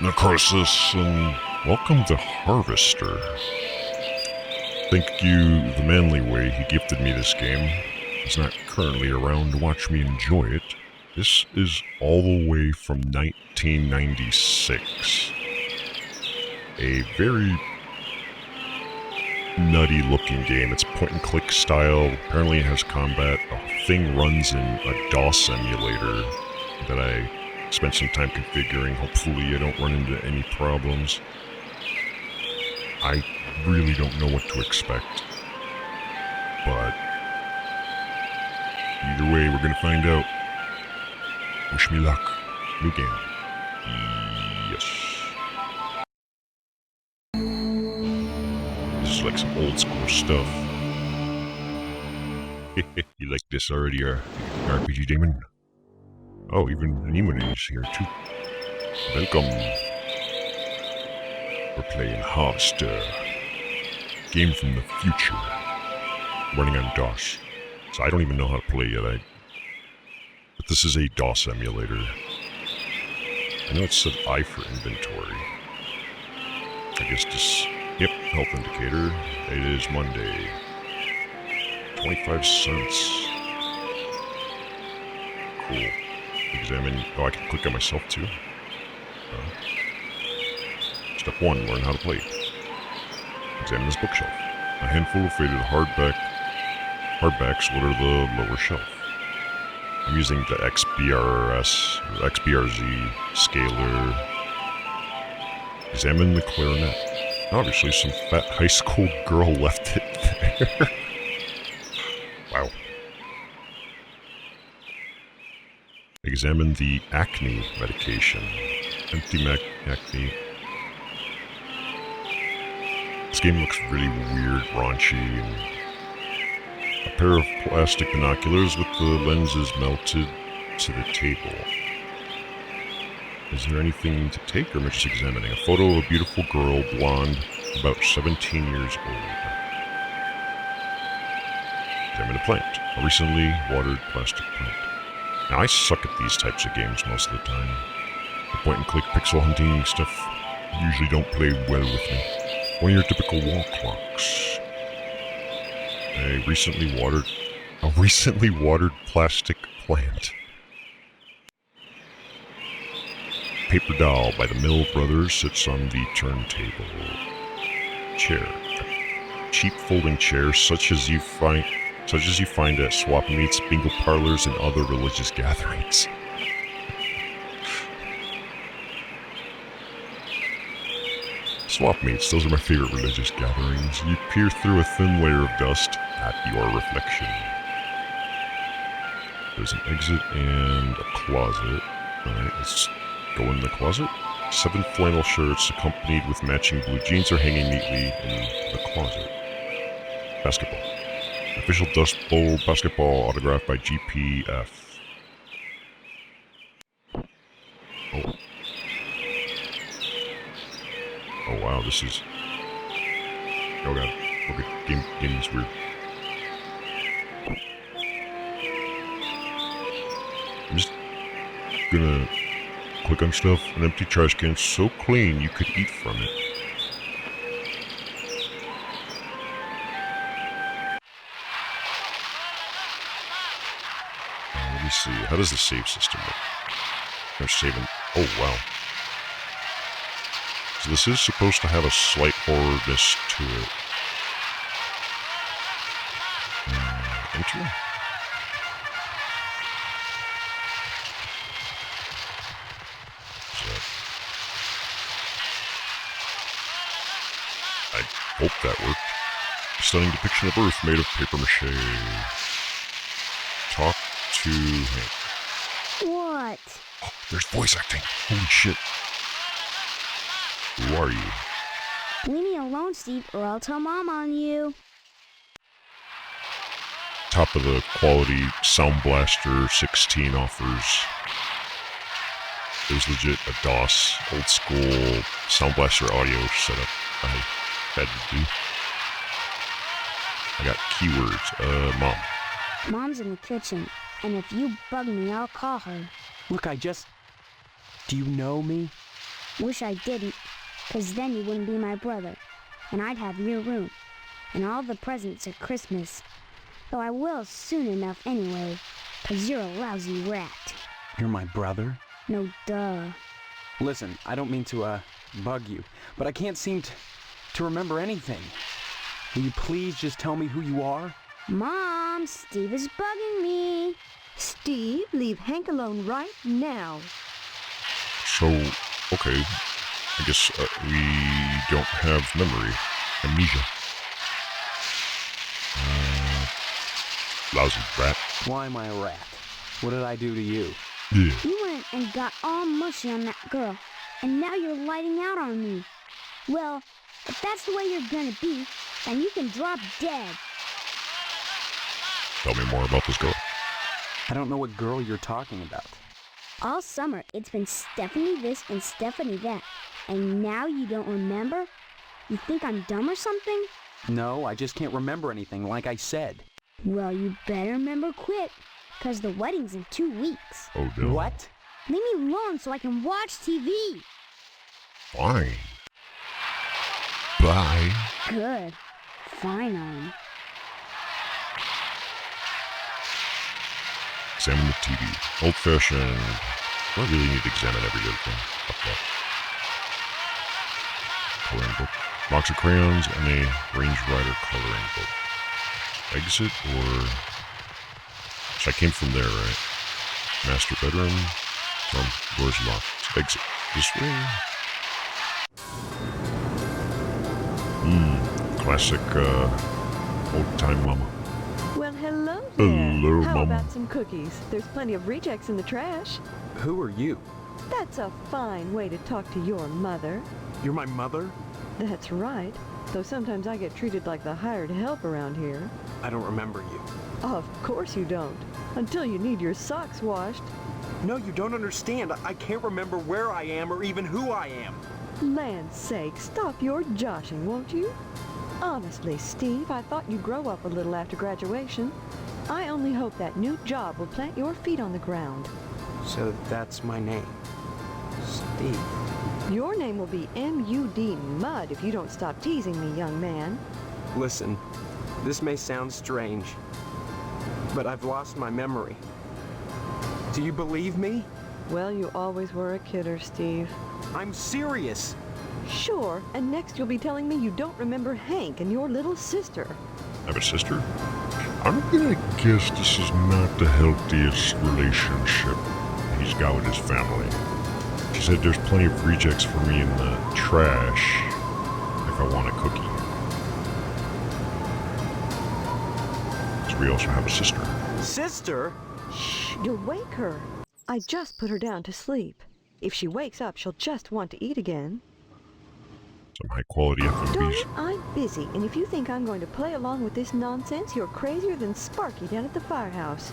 Necroxix, and welcome to Harvester. Thank you, the manly way he gifted me this game. He's not currently around to watch me enjoy it. This is all the way from 1996. A very nutty looking game. It's point and click style. Apparently it has combat. The thing runs in a DOS emulator that I spent some time configuring. Hopefully I don't run into any problems. I really don't know what to expect. But either way, we're gonna find out. Wish me luck. New game. Yes. This is like some old school stuff. You like this already, RPG Demon? Oh, even Anemone is here too. Welcome. We're playing Harvester. Game from the future. Running on DOS. So I don't even know how to play yet. But this is a DOS emulator. I know it said I for inventory. I guess just, yep, health indicator. It is Monday. 25 cents. Cool. Examine, oh, I can click on myself too. Step 1, learn how to play. Examine this bookshelf. A handful of faded hardbacks litter the lower shelf. I'm using the XBRS, or XBRZ scaler. Examine the clarinet. Obviously, some fat high school girl left it there. Wow. Examine the acne medication. Empty acne. This game looks really weird, raunchy, and a pair of plastic binoculars with the lenses melted to the table. Is there anything to take, or am I just examining? A photo of a beautiful girl, blonde, about 17 years old. Examine a plant. A recently watered plastic plant. Now, I suck at these types of games most of the time. The point-and-click pixel hunting stuff usually don't play well with me. One of your typical wall clocks. A recently watered plastic plant. Paper doll by the Mill Brothers sits on the turntable. Chair. A cheap folding chair such as you find at swap meets, bingo parlors, and other religious gatherings. Swap meets, those are my favorite religious gatherings. You peer through a thin layer of dust at your reflection. There's an exit and a closet. Alright, let's go in the closet. 7 flannel shirts accompanied with matching blue jeans are hanging neatly in the closet. Basketball. Official Dust Bowl basketball autographed by GPF. Oh. Oh wow, this is... Oh god. Okay, game is weird. I'm just gonna click on stuff. An empty trash can so clean you could eat from it. Let me see. How does the save system look? I'm saving. Oh wow. So this is supposed to have a slight horrorness to it. Enter? I hope that worked. A stunning depiction of Earth made of paper mache. Talk to Hank. What? Oh, there's voice acting. Holy shit. Who are you? Leave me alone, Steve, or I'll tell Mom on you. Top of the quality Sound Blaster 16 offers. There's legit a DOS, old school Sound Blaster audio setup I had to do. I got keywords. Mom. Mom's in the kitchen, and if you bug me, I'll call her. Look, do you know me? Wish I didn't, 'cause then you wouldn't be my brother, and I'd have your room, and all the presents at Christmas. Though I will soon enough anyway, 'cause you're a lousy rat. You're my brother? No duh. Listen, I don't mean to, bug you, but I can't seem to remember anything. Will you please just tell me who you are? Mom, Steve is bugging me. Steve, leave Hank alone right now. So, okay. I guess we don't have memory. Amnesia. Lousy rat. Why am I a rat? What did I do to you? Yeah. You went and got all mushy on that girl, and now you're lighting out on me. Well, if that's the way you're gonna be, then you can drop dead. Tell me more about this girl. I don't know what girl you're talking about. All summer, it's been Stephanie this and Stephanie that, and now you don't remember? You think I'm dumb or something? No, I just can't remember anything, like I said. Well, you better remember quick, 'cause the wedding's in 2 weeks. Oh, no. What? Leave me alone so I can watch TV. Fine. Bye. Good. Finally. Examine the TV. Old-fashioned. Do I really need to examine every other thing? Fuck that. Coloring book. Box of crayons and a Range Rider coloring book. Exit or... So I came from there, right? Master bedroom. Door's locked. Exit. This way. Classic, old-time mama. Well, hello there. Hello, How Mom. about some cookies? There's plenty of rejects in the trash. Who are you? That's a fine way to talk to your mother. You're my mother? That's right. Though sometimes I get treated like the hired help around here. I don't remember you. Of course you don't. Until you need your socks washed. No, you don't understand. I can't remember where I am or even who I am. Land's sake, stop your joshing, won't you? Honestly, Steve, I thought you'd grow up a little after graduation. I only hope that new job will plant your feet on the ground. So that's my name. Steve. Your name will be M.U.D. Mud if you don't stop teasing me, young man. Listen, this may sound strange, but I've lost my memory. Do you believe me? Well, you always were a kidder, Steve. I'm serious. Sure, and next you'll be telling me you don't remember Hank and your little sister. I have a sister? I'm gonna guess this is not the healthiest relationship he's got with his family. She said there's plenty of rejects for me in the trash if I want a cookie. So we also have a sister. Sister? Shh, you'll wake her. I just put her down to sleep. If she wakes up, she'll just want to eat again. Some high quality Darn F&Bs. it, I'm busy, and if you think I'm going to play along with this nonsense, you're crazier than Sparky down at the firehouse.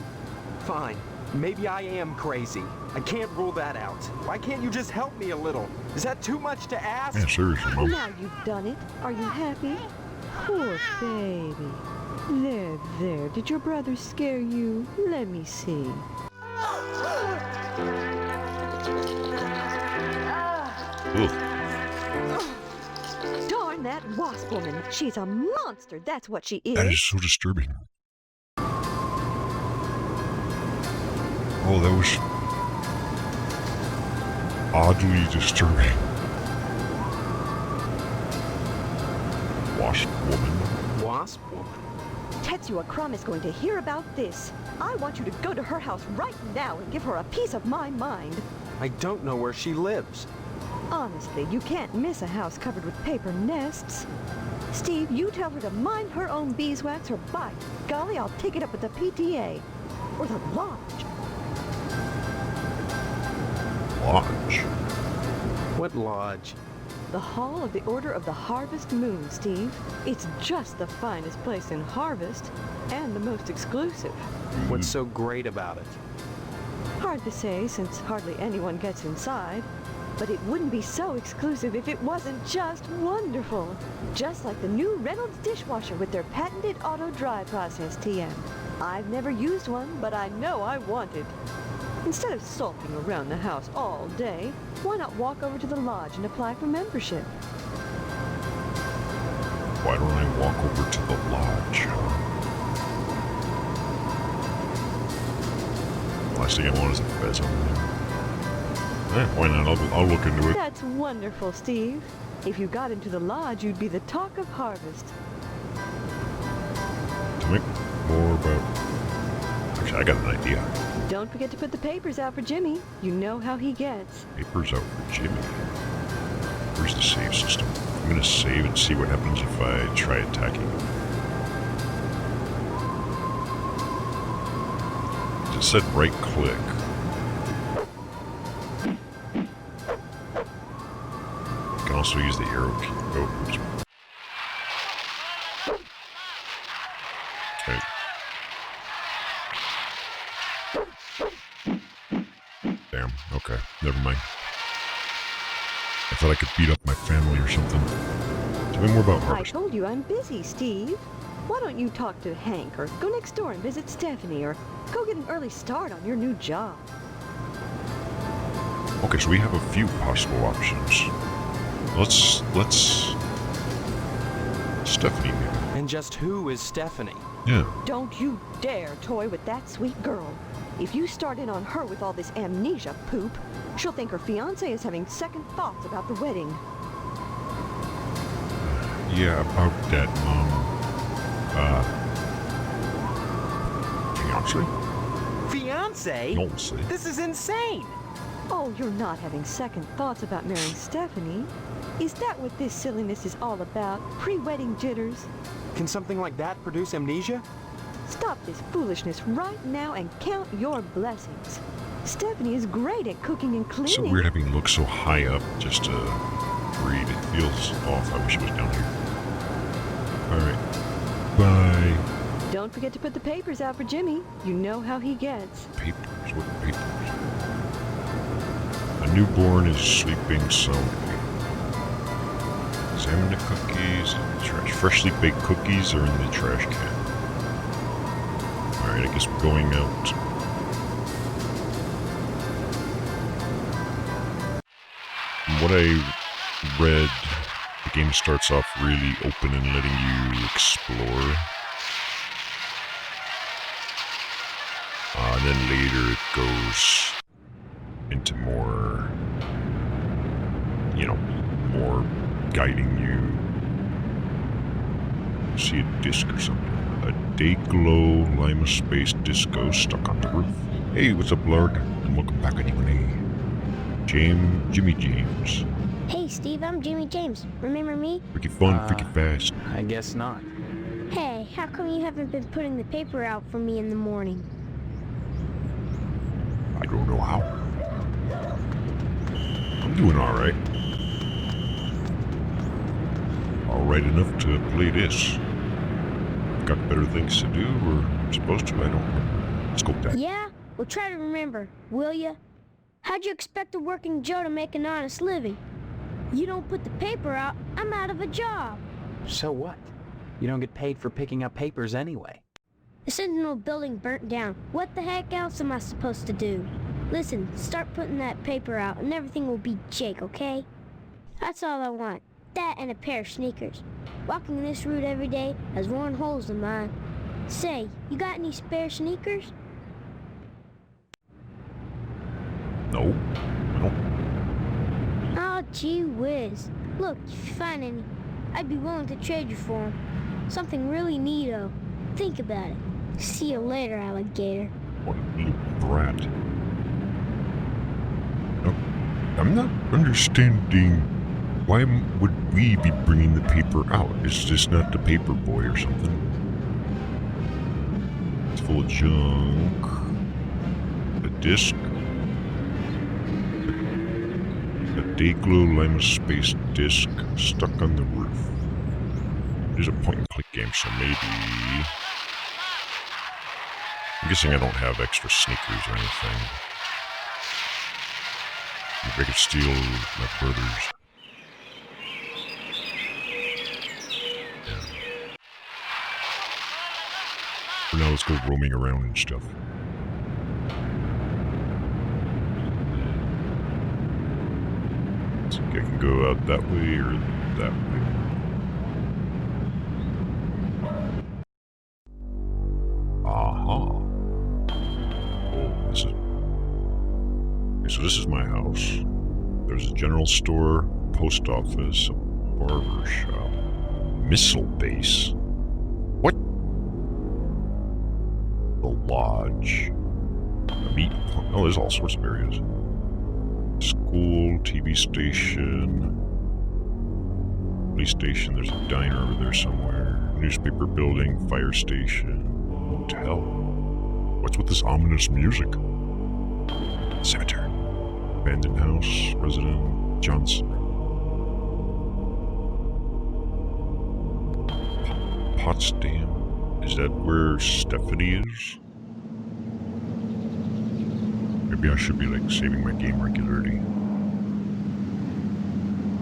Fine. Maybe I am crazy. I can't rule that out. Why can't you just help me a little? Is that too much to ask? Yeah, seriously, Mom. Now you've done it. Are you happy? Poor baby. There, there. Did your brother scare you? Let me see. Ugh, Darn that wasp woman. She's a monster. That's what she is. that is so disturbing. Oh, that was oddly disturbing. Wasp woman. Wasp woman? Tetsuya Crumb is going to hear about this. I want you to go to her house right now and give her a piece of my mind. I don't know where she lives. Honestly, you can't miss a house covered with paper nests. Steve, you tell her to mind her own beeswax, or by golly, I'll take it up with the PTA. Or the lodge. Lodge. What lodge? The Hall of the Order of the Harvest Moon, Steve. It's just the finest place in Harvest, and the most exclusive. What's so great about it? Hard to say, since hardly anyone gets inside. But it wouldn't be so exclusive if it wasn't just wonderful. Just like the new Reynolds dishwasher with their patented auto dry process, TM. I've never used one, but I know I want it. Instead of sulking around the house all day, why not walk over to the lodge and apply for membership? Why don't I walk over to the lodge, huh? Last thing I want is a pheasant. Why not? I'll look into it. That's wonderful, Steve. If you got into the lodge, you'd be the talk of harvest. Tell me more about... Actually, I got an idea. Don't forget to put the papers out for Jimmy. You know how he gets. Papers out for Jimmy. Where's the save system? I'm gonna save and see what happens if I try attacking him. It said right click. You can also use the arrow key. Oh, oops. Okay. Damn, okay. Never mind. I thought I could beat up my family or something. Tell me more about I harvest. told you I'm busy, Steve. Why don't you talk to Hank, or go next door and visit Stephanie, or go get an early start on your new job? Okay, so we have a few possible options. Let's... Stephanie, maybe. And just who is Stephanie? Yeah. Don't you dare toy with that sweet girl. If you start in on her with all this amnesia poop, she'll think her fiancé is having second thoughts about the wedding. Yeah, about that, Mom. Fiance? Fiance? No, say. This is insane! Oh, you're not having second thoughts about marrying Stephanie? Is that what this silliness is all about? Pre-wedding jitters? Can something like that produce amnesia? Stop this foolishness right now and count your blessings. Stephanie is great at cooking and cleaning. So weird having looked so high up just to read. It feels off. I wish it was down here. Alright. Bye. Don't forget to put the papers out for Jimmy. You know how he gets. Papers? What papers? A newborn is sleeping soundly. Examine the cookies in the trash. Freshly baked cookies are in the trash can. Alright, I guess we're going out. From what I read, the game starts off really open and letting you explore. And then later it goes into more, more guiding you. See a disc or something. A Dayglow Lima Space Disco stuck on the roof. Hey, what's up, Lord? And welcome back anyway. Jimmy James. Hey, Steve, I'm Jimmy James. Remember me? Freaky fun, freaky fast. I guess not. Hey, how come you haven't been putting the paper out for me in the morning? I don't know how. I'm doing alright. Alright enough to play this. Got better things to do, or I'm supposed to, I don't know. Let's go with that. Yeah? Well, try to remember, will ya? How'd you expect a working Joe to make an honest living? You don't put the paper out, I'm out of a job. So what? You don't get paid for picking up papers anyway. The Sentinel building burnt down. What the heck else am I supposed to do? Listen, start putting that paper out and everything will be Jake, okay? That's all I want. That and a pair of sneakers. Walking this route every day has worn holes in mine. Say, you got any spare sneakers? No. Oh, gee whiz. Look, if you find any, I'd be willing to trade you for them. Something really neato. Think about it. See you later, alligator. What a little brat. No, I'm not understanding. Why would we be bringing the paper out? Is this not the paper boy or something? It's full of junk. A disc. A Dayglow Lima Space disc stuck on the roof. It is a point-and-click game, so maybe... I'm guessing I don't have extra sneakers or anything. Maybe I could steal my brother's. Yeah. For now, let's go roaming around and stuff. I can go out that way or that way. Aha. Oh, this is... Okay, so this is my house. There's a general store, post office, a barber shop, missile base. What? The lodge. A meat... Oh, there's all sorts of areas. School, TV station, police station, there's a diner over there somewhere, newspaper building, fire station, hotel. What's with this ominous music? Cemetery. Abandoned house, resident Johnson. Potsdam? Is that where Stephanie is? Maybe I should be like saving my game regularly.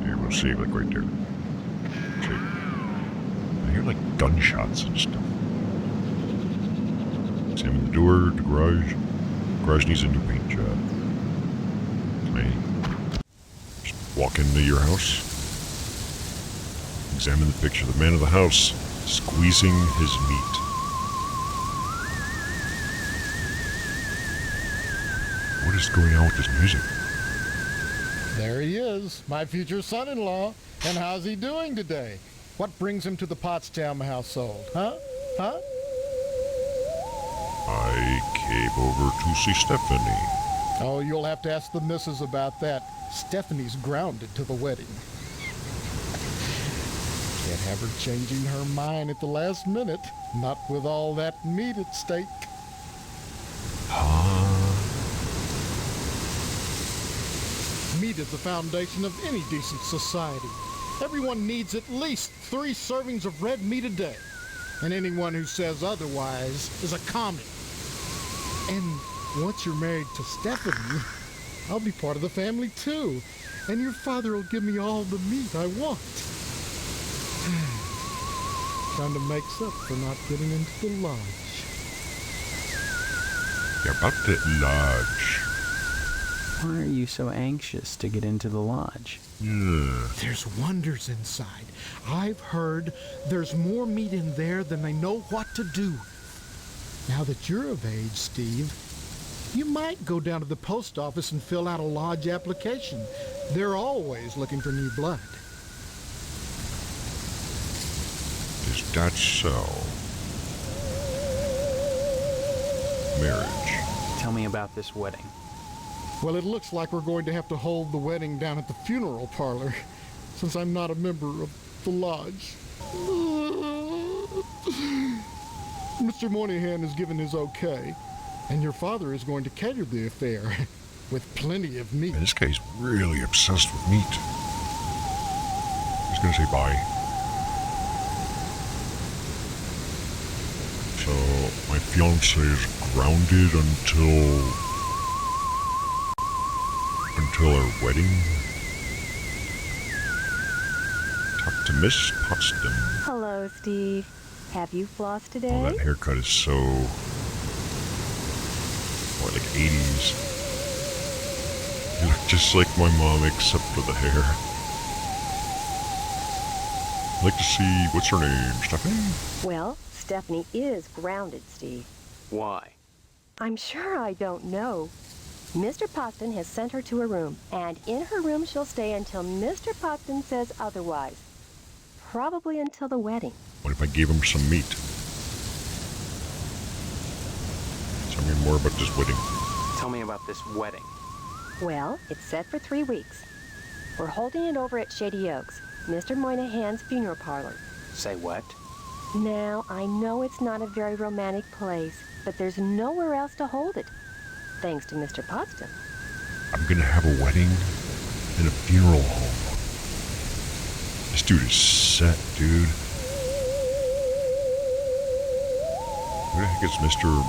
Here, we'll save like right there. Save. I hear like gunshots and stuff. Examine the door, the garage. Garage needs a new paint job. Can I just walk into your house? Examine the picture. The man of the house squeezing his meat. What is going on with this music? There he is, my future son-in-law. And how's he doing today? What brings him to the Potsdam household, huh? Huh? I came over to see Stephanie. Oh, you'll have to ask the missus about that. Stephanie's grounded to the wedding. Can't have her changing her mind at the last minute. Not with all that meat at stake. Meat is the foundation of any decent society. Everyone needs at least 3 servings of red meat a day. And anyone who says otherwise is a commie. And once you're married to Stephanie, I'll be part of the family too. And your father will give me all the meat I want. Kind of makes up for not getting into the lodge. Yeah, about that lodge. Why are you so anxious to get into the lodge? Yeah. There's wonders inside. I've heard there's more meat in there than they know what to do. Now that you're of age, Steve, you might go down to the post office and fill out a lodge application. They're always looking for new blood. Is that so? Marriage. Tell me about this wedding. Well, it looks like we're going to have to hold the wedding down at the funeral parlor, since I'm not a member of the lodge. Mr. Moynihan has given his okay, and your father is going to cater the affair, with plenty of meat. Man, this guy's really obsessed with meat. He's gonna say bye. So, my fiance is grounded until our wedding. Talk to Miss Potsdam. Hello, Steve. Have you flossed today? Oh, that haircut is so... what, like 80s? You look just like my mom, except for the hair. I'd like to see... what's her name? Stephanie? Well, Stephanie is grounded, Steve. Why? I'm sure I don't know. Mr. Potsdam has sent her to her room, and in her room she'll stay until Mr. Potsdam says otherwise. Probably until the wedding. What if I gave him some meat? Tell me more about this wedding. Tell me about this wedding. Well, it's set for 3 weeks. We're holding it over at Shady Oaks, Mr. Moynihan's funeral parlor. Say what? Now, I know it's not a very romantic place, but there's nowhere else to hold it, thanks to Mr. Potsdam. I'm gonna have a wedding in a funeral home. This dude is set, dude. Who the heck is Mr.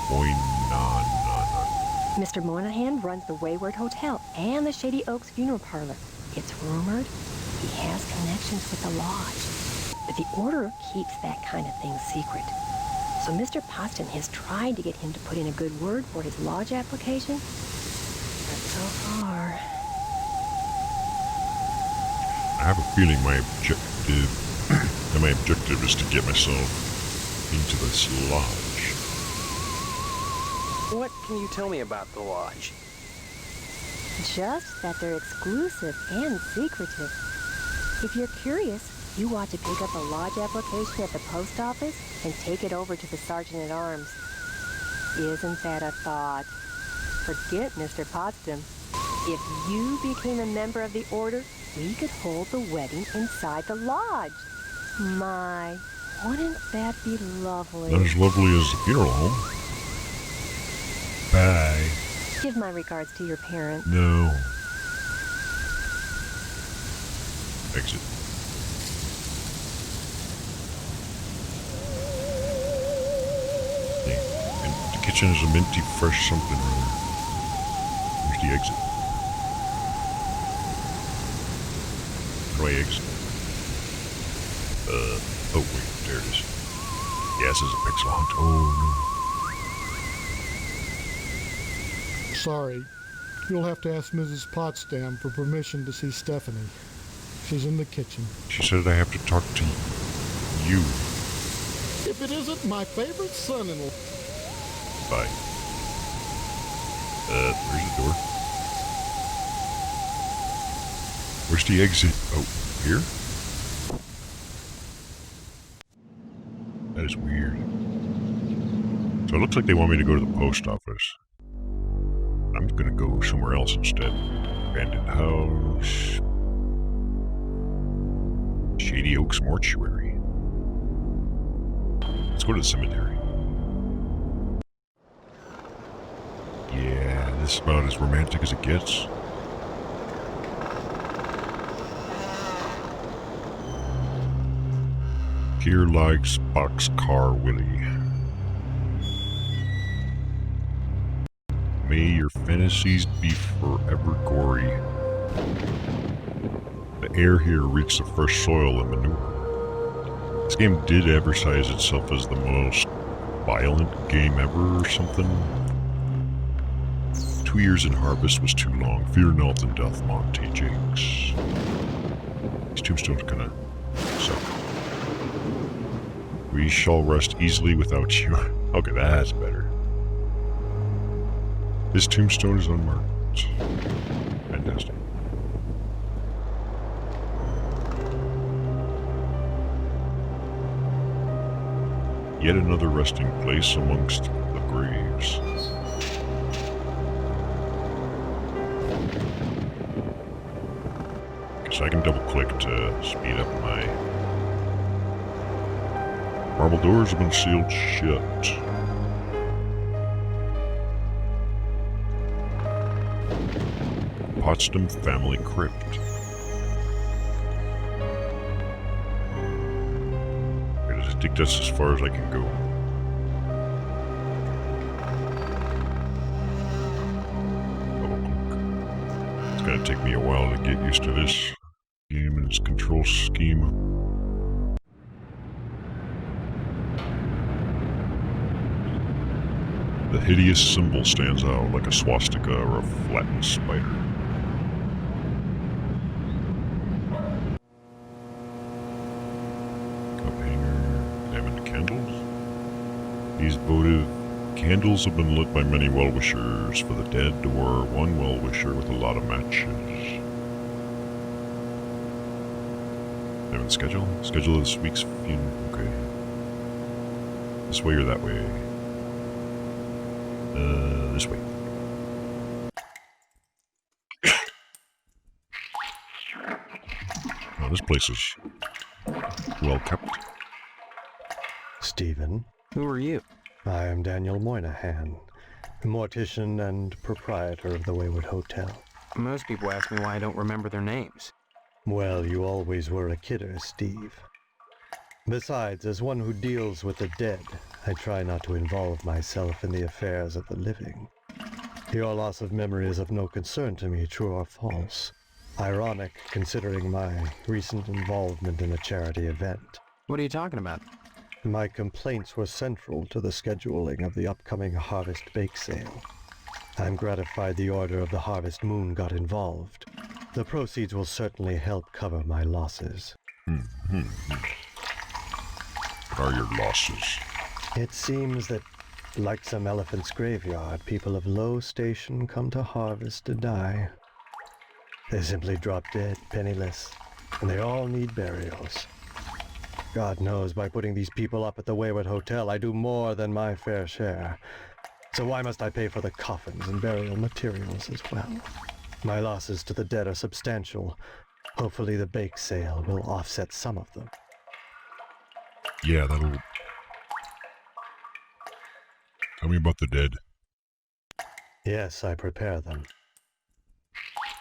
Moynihan? Mr. Moynihan runs the Wayward Hotel and the Shady Oaks funeral parlor. It's rumored he has connections with the lodge, but the order keeps that kind of thing secret. So Mr. Potsdam has tried to get him to put in a good word for his lodge application, but so far... have a feeling my objective is to get myself into this lodge. What can you tell me about the lodge? Just that they're exclusive and secretive. If you're curious, you ought to pick up a lodge application at the post office and take it over to the sergeant-at-arms. Isn't that a thought? Forget Mr. Potsdam. If you became a member of the Order, we could hold the wedding inside the lodge. My, wouldn't that be lovely? Not as lovely as the funeral home. Bye. Give my regards to your parents. No. Exit. Yeah. And the kitchen is a minty fresh something or other. Where's the exit? How do I exit? Oh wait, there it is. Yeah, this is a pixel hunt. Oh Sorry. You'll have to ask Mrs. Potsdam for permission to see Stephanie. She's in the kitchen. no. She said I have to talk to you. If it isn't my favorite son-in-law. Bye. Where's the door? Where's the exit? Oh, here? That is weird. So it looks like they want me to go to the post office. I'm gonna go somewhere else instead. Abandoned house. Shady Oaks Mortuary. Let's go to the cemetery. Yeah, this is about as romantic as it gets. Here likes Boxcar Willie. May your fantasies be forever gory. The air here reeks of fresh soil and manure. This game did advertise itself as the most violent game ever or something. 2 years in harvest was too long. Fear not and death, Monte Jakes. These tombstones kinda suck. We shall rest easily without you. Okay, that's better. This tombstone is unmarked. Fantastic. Yet another resting place amongst the graves. Guess I can double click to speed up my... Marble doors have been sealed shut. Potsdam family crypt. I think that's as far as I can go. It's gonna take me a while to get used to this game and its control scheme. The hideous symbol stands out like a swastika or a flattened spider. Cup hanger, diamond candles. These votive candles have been lit by many well-wishers for the dead, or one well-wisher with a lot of matches. Diamond schedule? Schedule of this week's funeral. Okay. This way or that way? This way. Oh, this place is well kept. Stephen, Who are you? I am Daniel Moynihan, mortician and proprietor of the Wayward Hotel. Most people ask me why I don't remember their names. Well, you always were a kidder, Steve. Besides, as one who deals with the dead, I try not to involve myself in the affairs of the living. Your loss of memory is of no concern to me, true or false. Ironic, considering my recent involvement in a charity event. What are you talking about? My complaints were central to the scheduling of the upcoming Harvest Bake Sale. I'm gratified the Order of the Harvest Moon got involved. The proceeds will certainly help cover my losses. What are your losses? It seems that, like some elephant's graveyard, people of low station come to harvest to die. They simply drop dead, penniless, and they all need burials. God knows, by putting these people up at the Wayward Hotel, I do more than my fair share. So why must I pay for the coffins and burial materials as well? My losses to the dead are substantial. Hopefully the bake sale will offset some of them. Yeah, that'll... Tell me about the dead. Yes, I prepare them.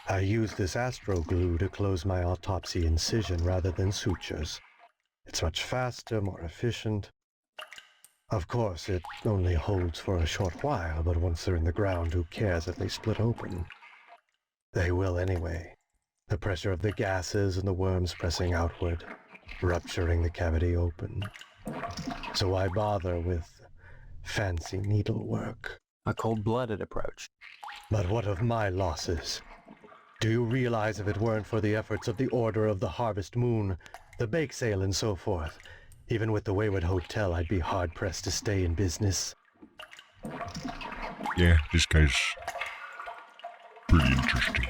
I use this astro glue to close my autopsy incision rather than sutures. It's much faster, more efficient. Of course, it only holds for a short while, but once they're in the ground, who cares if they split open? They will anyway. The pressure of the gases and the worms pressing outward, rupturing the cavity open. So why bother with fancy needlework? A cold-blooded approach. But what of my losses? Do you realize if it weren't for the efforts of the Order of the Harvest Moon, the bake sale and so forth, even with the Wayward Hotel, I'd be hard-pressed to stay in business? Yeah, this guy's pretty interesting.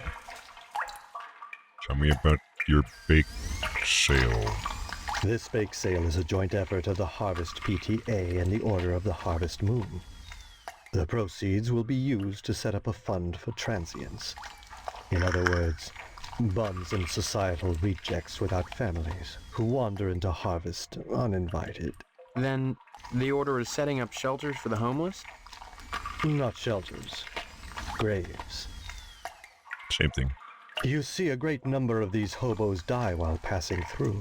Tell me about your bake sale. This bake sale is a joint effort of the Harvest PTA and the Order of the Harvest Moon. The proceeds will be used to set up a fund for transients. In other words, bums and societal rejects without families who wander into harvest uninvited. Then the Order is setting up shelters for the homeless? Not shelters, graves. Same thing. You see a great number of these hobos die while passing through.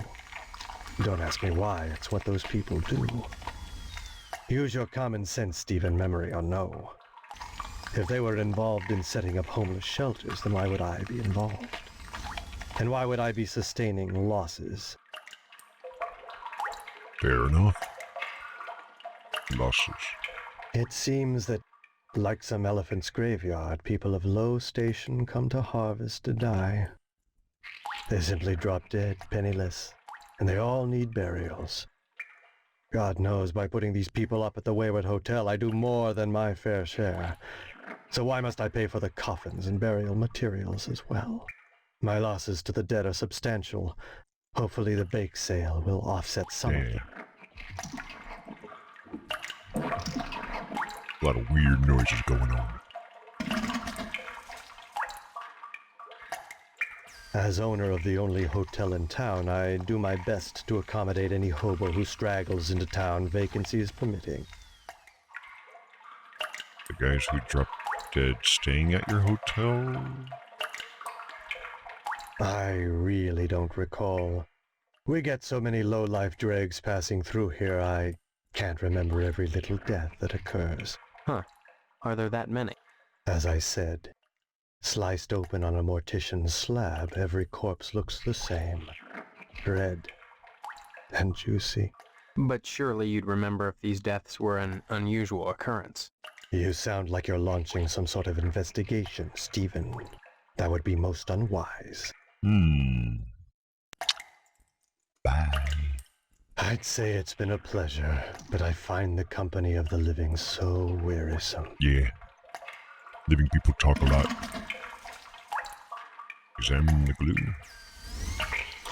Don't ask me why, it's what those people do. Use your common sense, Stephen, memory or no. If they were involved in setting up homeless shelters, then why would I be involved? And why would I be sustaining losses? Fair enough. Losses. It seems that, like some elephant's graveyard, people of low station come to harvest to die. They simply drop dead, penniless, and they all need burials. God knows, by putting these people up at the Wayward Hotel, I do more than my fair share. So why must I pay for the coffins and burial materials as well? My losses to the dead are substantial. Hopefully the bake sale will offset some of them. A lot of weird noises going on. As owner of the only hotel in town, I do my best to accommodate any hobo who straggles into town, vacancies permitting. The guys who dropped dead staying at your hotel? I really don't recall. We get so many low-life dregs passing through here, I can't remember every little death that occurs. Huh. Are there that many? As I said, sliced open on a mortician's slab, every corpse looks the same. Red and juicy. But surely you'd remember if these deaths were an unusual occurrence. You sound like you're launching some sort of investigation, Stephen. That would be most unwise. Bye. I'd say it's been a pleasure, but I find the company of the living so wearisome. Yeah. Living people talk a lot. Examine the glue.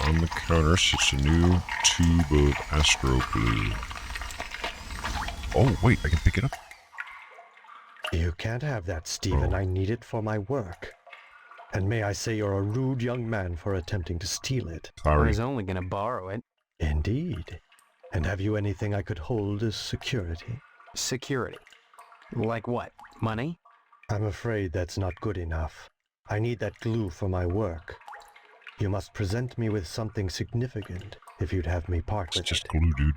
On the counter sits a new tube of astro glue. Oh, wait, I can pick it up? You can't have that, Stephen. Oh. I need it for my work. And may I say you're a rude young man for attempting to steal it. I Sorry. was only gonna borrow it. Indeed. And have you anything I could hold as security? Security. Like what? Money? I'm afraid that's not good enough. I need that glue for my work. You must present me with something significant if you'd have me part It's with just it. glue, dude.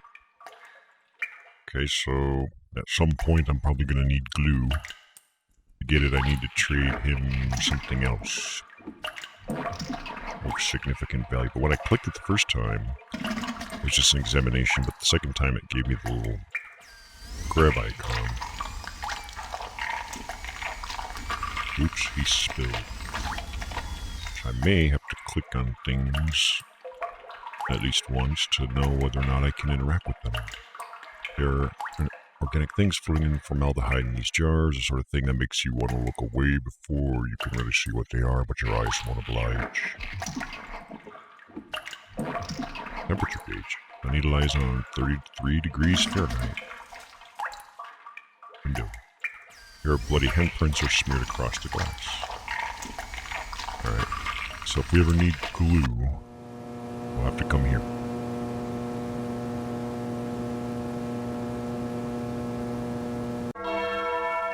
Okay, so at some point I'm probably gonna need glue. To get it, I need to trade him something else. Of significant value. But when I clicked it the first time, it was just an examination, but the second time it gave me the little grab icon. Oops, he spilled. I may have to click on things at least once to know whether or not I can interact with them. There are organic things floating in formaldehyde in these jars, the sort of thing that makes you want to look away before you can really see what they are, but your eyes won't oblige. Temperature gauge. The needle lies on 33 degrees Fahrenheit. Window. Here are bloody handprints are smeared across the glass. Alright, so if we ever need glue, we'll have to come here.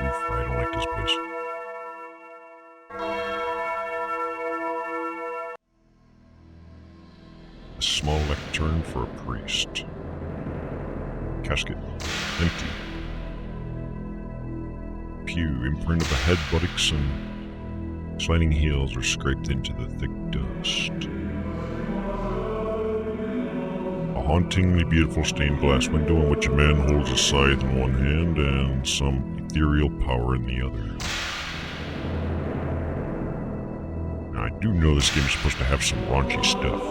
Oof, I don't like this place. A small lectern for a priest. Casket. Empty. Pew. Imprint of a head, buttocks, and sliding heels are scraped into the thick dust. A hauntingly beautiful stained glass window in which a man holds a scythe in one hand and some ethereal power in the other. Now, I do know this game is supposed to have some raunchy stuff.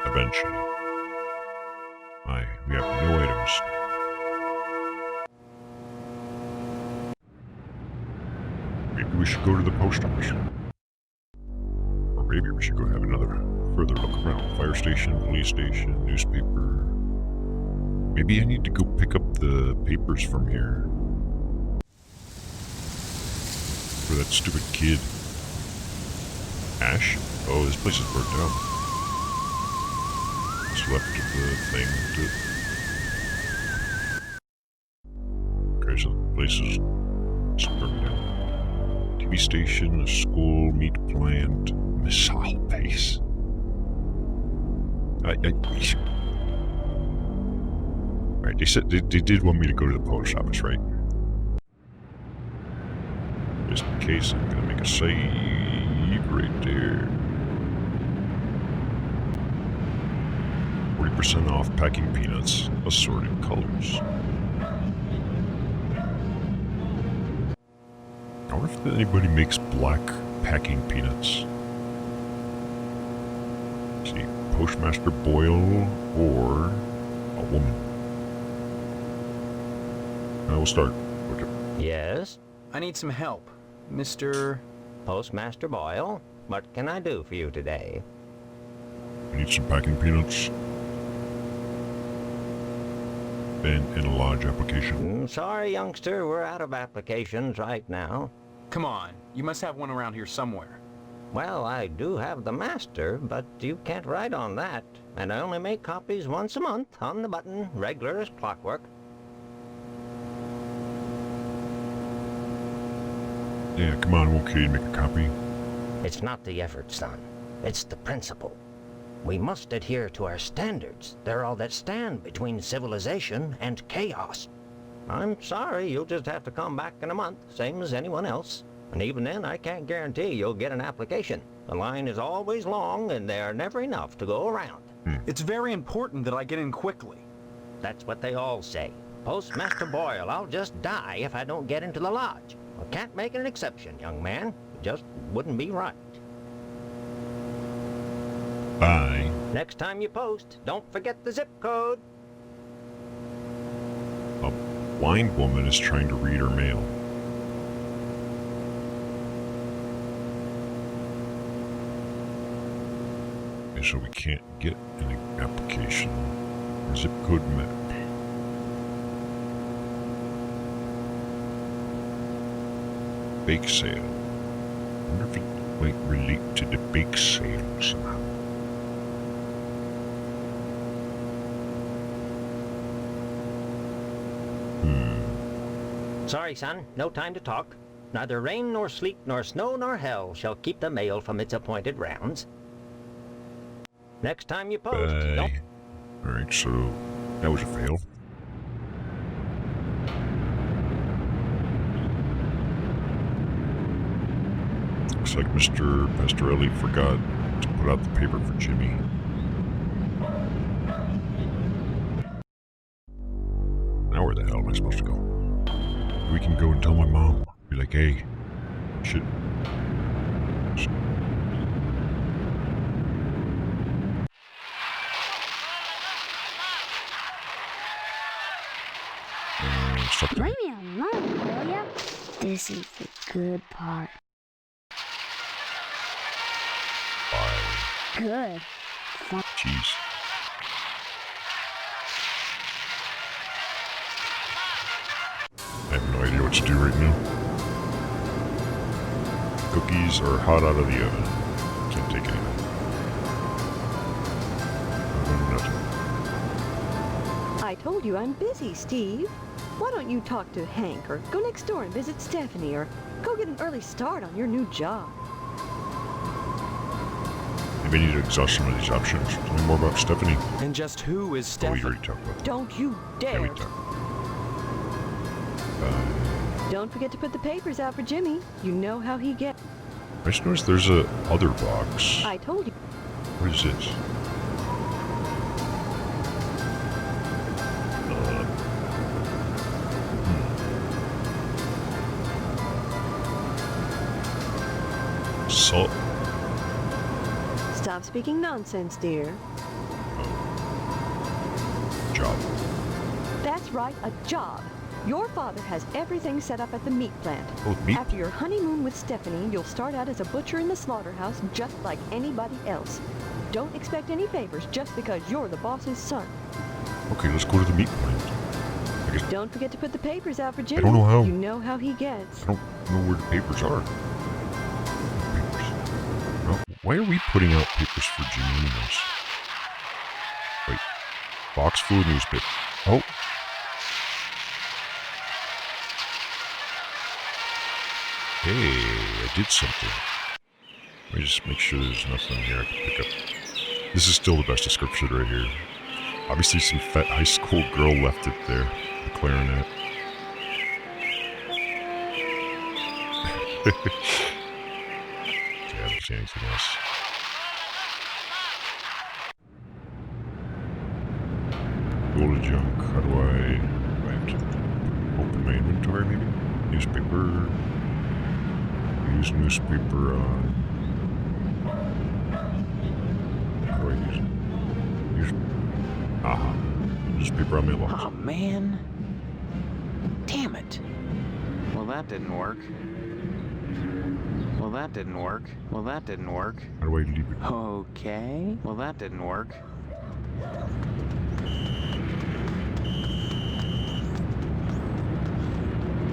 Eventually. We have no items. Maybe we should go to the post office. Or maybe we should go have another further look around. Fire station, police station, newspaper. Maybe I need to go pick up the papers from here. For that stupid kid. Ash? Oh, this place is burnt down. What's left of the thing to... Okay, so the place is burnt down. TV station, a school, meat plant, missile base. Right, they said they did want me to go to the post office, right? Just in case, I'm gonna make a save right there. 40% off packing peanuts, assorted colors. I wonder if anybody makes black packing peanuts. Let's see, Postmaster Boyle or a woman. I will start. Okay. Yes? I need some help. Mr. Postmaster Boyle, what can I do for you today? I need some packing peanuts. And a lodge application. Sorry, youngster, we're out of applications right now. Come on, you must have one around here somewhere. Well, I do have the master, but you can't write on that. And I only make copies once a month, on the button, regular as clockwork. Yeah, come on, I'm okay to make a copy. It's not the effort, son. It's the principle. We must adhere to our standards. They're all that stand between civilization and chaos. I'm sorry, you'll just have to come back in a month, same as anyone else. And even then, I can't guarantee you'll get an application. The line is always long, and there are never enough to go around. It's very important that I get in quickly. That's what they all say. Postmaster Boyle, I'll just die if I don't get into the lodge. I can't make an exception, young man. It just wouldn't be right. Bye. Next time you post, don't forget the zip code. A blind woman is trying to read her mail. Okay, so we can't get an application. Zip code map. Bake sale. I wonder if it might relate to the bake sale somehow. Sorry, son, no time to talk. Neither rain nor sleet nor snow nor hell shall keep the mail from its appointed rounds. Next time you post, don't... Alright, so that was a fail. Looks like Mr. Pastorelli forgot to put out the paper for Jimmy. Now where the hell am I supposed to go? We can go and tell my mom. Be like, hey, shit. Stop there. Leave me alone, will ya? This is the good part. Bye. Good. Jeez. I have no idea what to do right now. Cookies are hot out of the oven. Can't take anything. Nothing. I told you I'm busy, Steve. Why don't you talk to Hank, or go next door and visit Stephanie, or go get an early start on your new job? Maybe I need to exhaust some of these options. Tell me more about Stephanie. And just who is Oh, we Stephanie? already talked about that. Don't you Yeah, we dare! talked. Don't forget to put the papers out for Jimmy. You know how he gets. I just noticed there's a other box. I told you. What is this? Salt. Stop speaking nonsense, dear. Job. That's right, a job. Your father has everything set up at the meat plant. Oh, meat? After your honeymoon with Stephanie, you'll start out as a butcher in the slaughterhouse just like anybody else. Don't expect any favors just because you're the boss's son. Okay, let's go to the meat plant. I guess Don't forget to put the papers out for Jimmy. don't know how. You know how he gets. I don't know where the papers are. Papers. Well, why are we putting out papers for Jimmy anyways? Wait. Box full of newspaper. Oh. Hey, I did something. Let me just make sure there's nothing here I can pick up. This is still the best description right here. Obviously some fat high school girl left it there. The clarinet. I haven't seen anything else. Go to junk. How do I have to open my inventory maybe? Newspaper. Use newspaper on. How do I use it? Use. Aha. Newspaper on my Oh, laptop. man. Damn it. Well, that didn't work. Well, that didn't work. Well, that didn't work. How do I leave it? Okay. Well, that didn't work.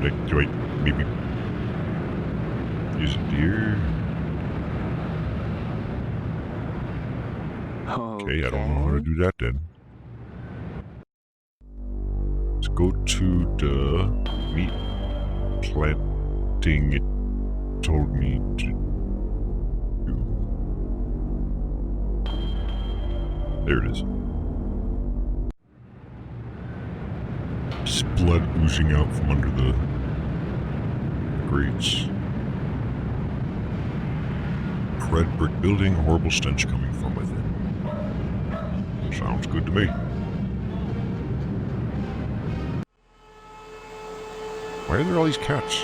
Like, do I maybe use it here? Okay, I don't know how to do that then. Let's go to the meat planting it told me to do. There it is. Just blood oozing out from under the grates. Red brick building, horrible stench coming from within. Sounds good to me. Why are there all these cats?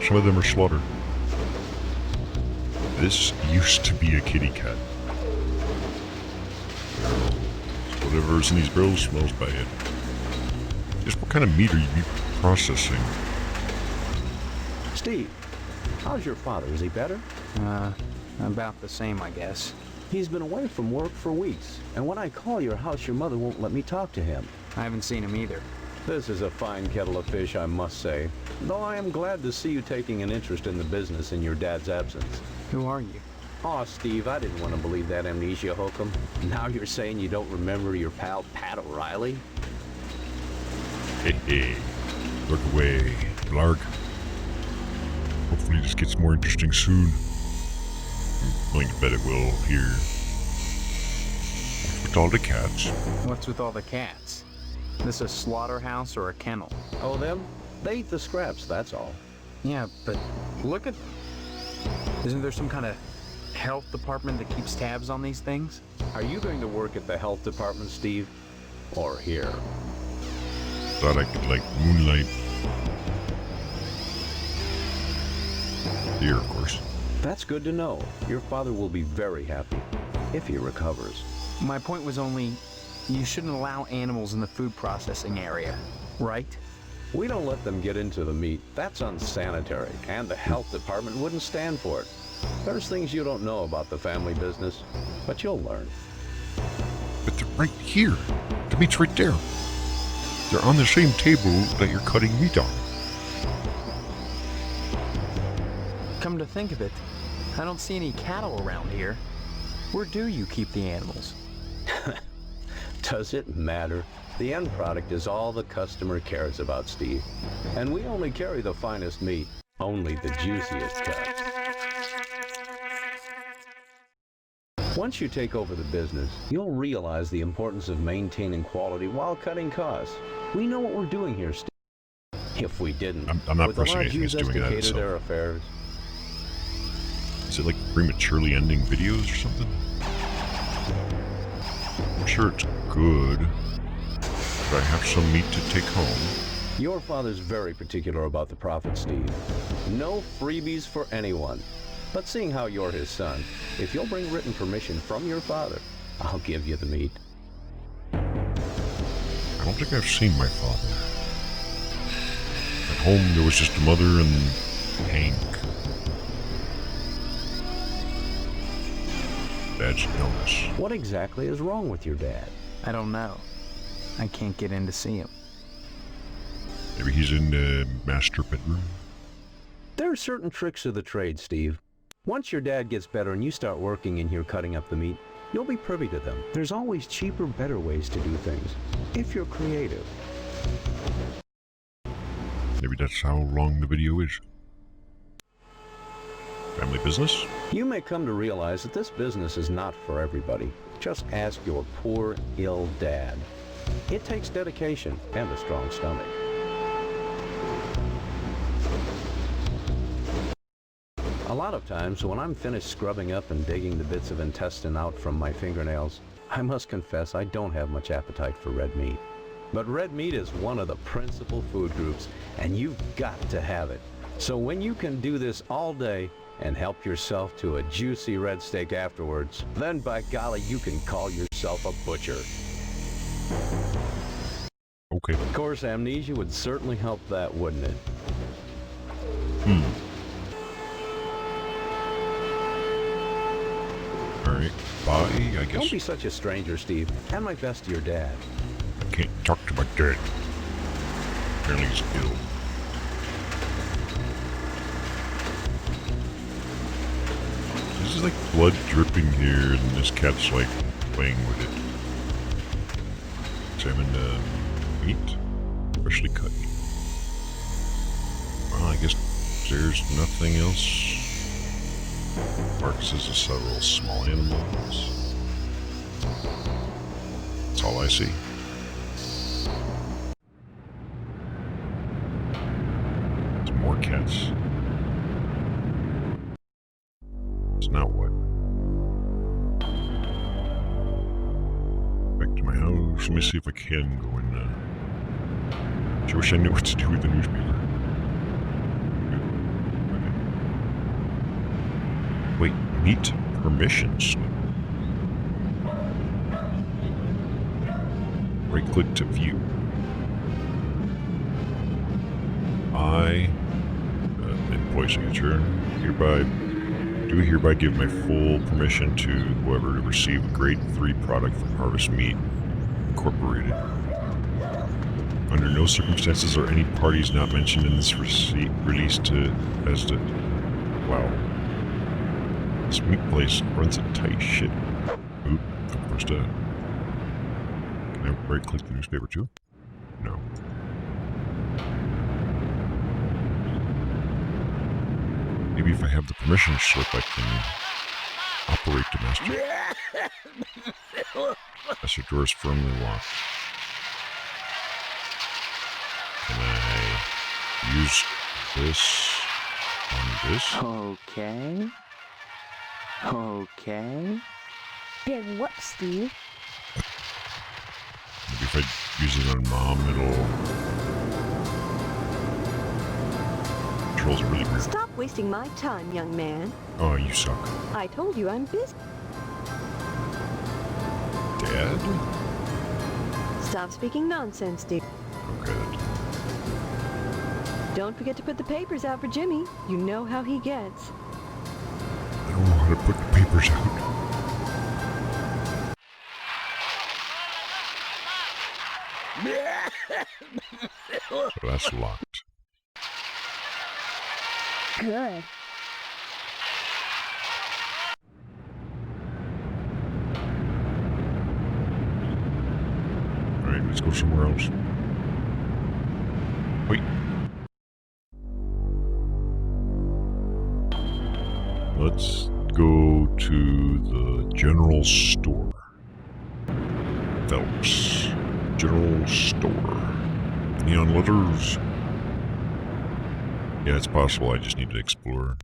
Some of them are slaughtered. This used to be a kitty cat. Whatever's in these barrels smells bad. Just what kind of meat are you processing? Steve, how's your father? Is he better? About the same, I guess. He's been away from work for weeks, and when I call your house, your mother won't let me talk to him. I haven't seen him either. This is a fine kettle of fish, I must say, though I am glad to see you taking an interest in the business in your dad's absence. Who are you? Aw, Steve, I didn't want to believe that amnesia hokum. Now you're saying you don't remember your pal Pat O'Reilly? Hey, hey. Look away, Blarg. Hopefully this gets more interesting soon. I'm going to bet it will here. With all the cats. What's with all the cats? This a slaughterhouse or a kennel? Oh, them? They eat the scraps, that's all. Yeah, but look at... Isn't there some kind of health department that keeps tabs on these things? Are you going to work at the health department, Steve? Or here? Thought I could, like, moonlight Here, of course. That's good to know. Your father will be very happy if he recovers. My point was only, you shouldn't allow animals in the food processing area, right? We don't let them get into the meat. That's unsanitary, and the health department wouldn't stand for it. There's things you don't know about the family business, but you'll learn. But they're right here. The meat's right there. They're on the same table that you're cutting meat on. Come to think of it, I don't see any cattle around here. Where do you keep the animals? Does it matter? The end product is all the customer cares about, Steve. And we only carry the finest meat, only the juiciest cuts. Once you take over the business, you'll realize the importance of maintaining quality while cutting costs. We know what we're doing here, Steve. If we didn't, I'm not would the pushing large anything, use it's us doing to that cater itself. their affairs? Is it like prematurely ending videos or something? I'm sure it's good, but I have some meat to take home. Your father's very particular about the profit, Steve. No freebies for anyone. But seeing how you're his son, if you'll bring written permission from your father, I'll give you the meat. I don't think I've seen my father. At home, there was just a mother and Hank. Dad's an illness. What exactly is wrong with your dad? I don't know. I can't get in to see him. Maybe he's in the master bedroom. There are certain tricks of the trade, Steve. Once your dad gets better and you start working in here cutting up the meat, you'll be privy to them. There's always cheaper, better ways to do things, if you're creative. Maybe that's how long the video is. Family business? You may come to realize that this business is not for everybody. Just ask your poor, ill dad. It takes dedication and a strong stomach. A lot of times, when I'm finished scrubbing up and digging the bits of intestine out from my fingernails, I must confess I don't have much appetite for red meat. But red meat is one of the principal food groups, and you've got to have it. So when you can do this all day and help yourself to a juicy red steak afterwards, then by golly, you can call yourself a butcher. Okay. Of course, amnesia would certainly help that, wouldn't it? Alright, bye, I guess. Don't be such a stranger, Steve, and my best to your dad. I can't talk to my dad. Apparently he's ill. This is like blood dripping here, and this cat's like playing with it. Examine meat, freshly cut meat. Well, I guess there's nothing else. Carcasses of several small animals. That's all I see. Some more cats. So now what? Back to my house. Let me see if I can go in. I wish I knew what to do with the newspaper. Wait, meet permission slip. Right click to view. I, employee signature, hereby give my full permission to whoever to receive a grade 3 product from Harvest Meat Incorporated. Under no circumstances are any parties not mentioned in this receipt released to as the wow. This meat place runs a tight ship. Oop, don't push that. Can I right click the newspaper too? No. Maybe if I have the permission slip, I can operate the master. Master door is firmly locked. Can I use this on this? Okay. Okay. Big what, Steve? Maybe if I use it on Mom, it'll controls are really weird. Stop wasting my time, young man. Oh, you suck. I told you I'm busy. Dad? Stop speaking nonsense, dear. Okay, then. Don't forget to put the papers out for Jimmy. You know how he gets. I don't know how to put the papers out. So that's locked. Good. Alright, let's go somewhere else. Wait. Let's go to the general store. Phelps. General store. Neon letters. Yeah, it's possible I just need to explore.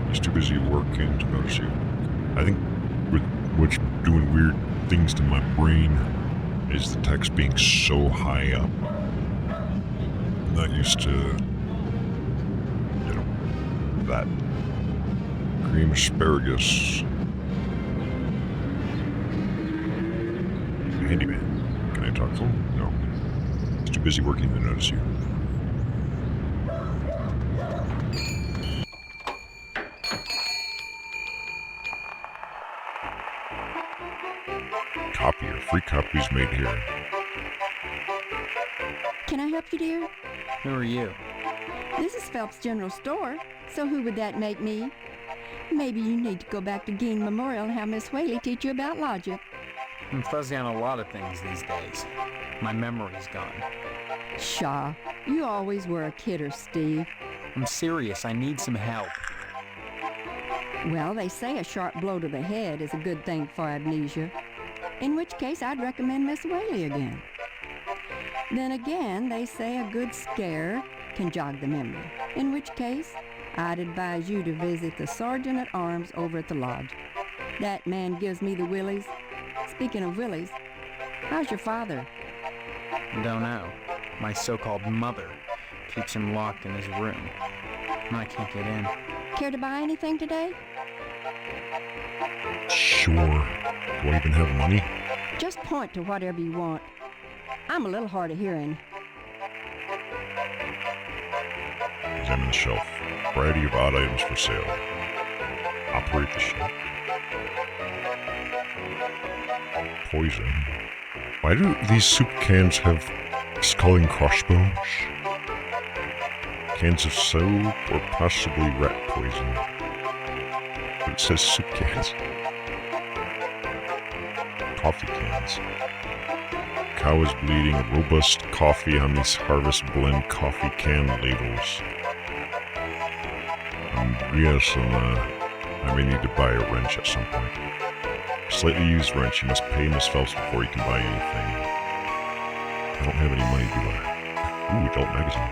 He's too busy working to notice you. I think with what's doing weird things to my brain is the text being so high up. I'm not used to, that. Cream asparagus. Handyman. Can I talk to him? No. He's too busy working to notice you. Copier. Free copies made here. Can I help you, dear? Who are you? This is Phelps General Store, so who would that make me? Maybe you need to go back to Gein Memorial and have Miss Whaley teach you about logic. I'm fuzzy on a lot of things these days. My memory's gone. Pshaw, you always were a kidder, Steve. I'm serious. I need some help. Well, they say a sharp blow to the head is a good thing for amnesia. In which case, I'd recommend Miss Whaley again. Then again, they say a good scare can jog the memory. In which case, I'd advise you to visit the Sergeant at Arms over at the lodge. That man gives me the willies. Speaking of willies, how's your father? Don't know. My so-called mother keeps him locked in his room. I can't get in. Care to buy anything today? Sure. Do I even have money? Just point to whatever you want. I'm a little hard of hearing. Examine the shelf. Variety of odd items for sale. Operate the shelf. Poison. Why do these soup cans have skull and crossbones? Cans of soap or possibly rat poison. But it says soup cans. Coffee cans. Cow is bleeding. Robust coffee on these Harvest Blend coffee can labels. Yes, and I may need to buy a wrench at some point. Slightly used wrench. You must pay Miss Phelps before you can buy anything. I don't have any money, do I? Ooh, adult magazine.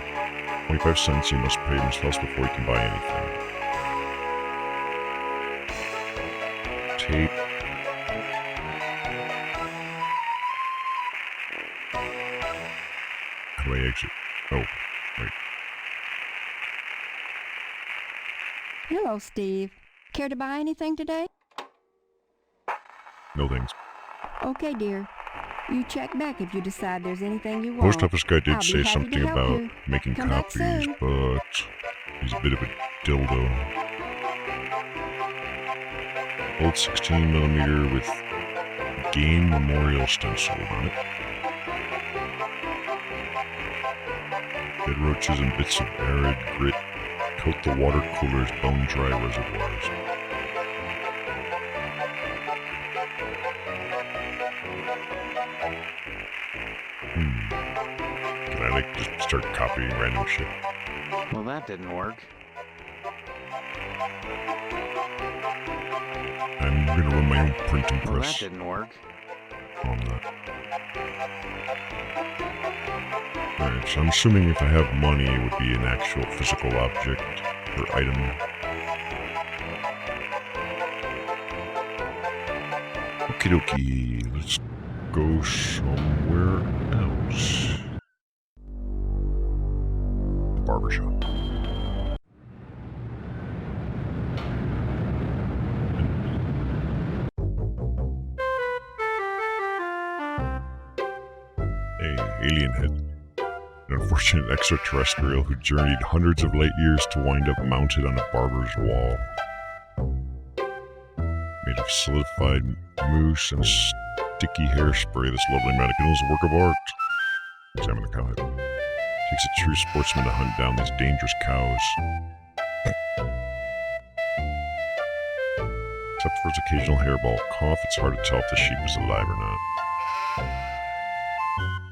25 cents. You must pay Miss Phelps before you can buy anything. Tape. How do I exit? Oh, right. Hello, Steve. Care to buy anything today? No thanks. Okay, dear. You check back if you decide there's anything you want. Post office guy did I'll be say happy to something help about you. making Come back copies, soon. but he's a bit of a dildo. Old 16mm with Gein Memorial stenciled on it. Dead roaches and bits of arid grit coat the water cooler's bone-dry reservoirs. Can I, just start copying random shit? Well, that didn't work. I'm gonna run my own printing Well, that press. didn't work. Oh, I'm not. Alright, so I'm assuming if I have money, it would be an actual physical object or item. Okie dokie, let's go somewhere else. barbershop. Alien head. An unfortunate extraterrestrial who journeyed hundreds of light years to wind up mounted on a barber's wall. Made of solidified mousse and sticky hairspray, this lovely mannequin is a work of art. Examine the cow head. Takes a true sportsman to hunt down these dangerous cows. Except for his occasional hairball cough, it's hard to tell if the sheep is alive or not.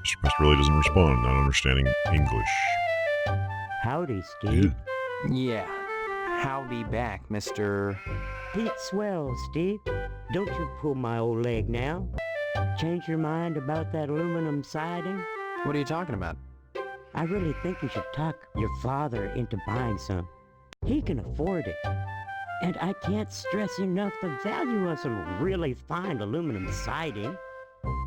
Mr. Pest really doesn't respond, not understanding English. Howdy, Steve. Yeah. Howdy back, Mr. Pete Swell, Steve. Don't you pull my old leg now. Change your mind about that aluminum siding? What are you talking about? I really think you should talk your father into buying some. He can afford it. And I can't stress enough the value of some really fine aluminum siding.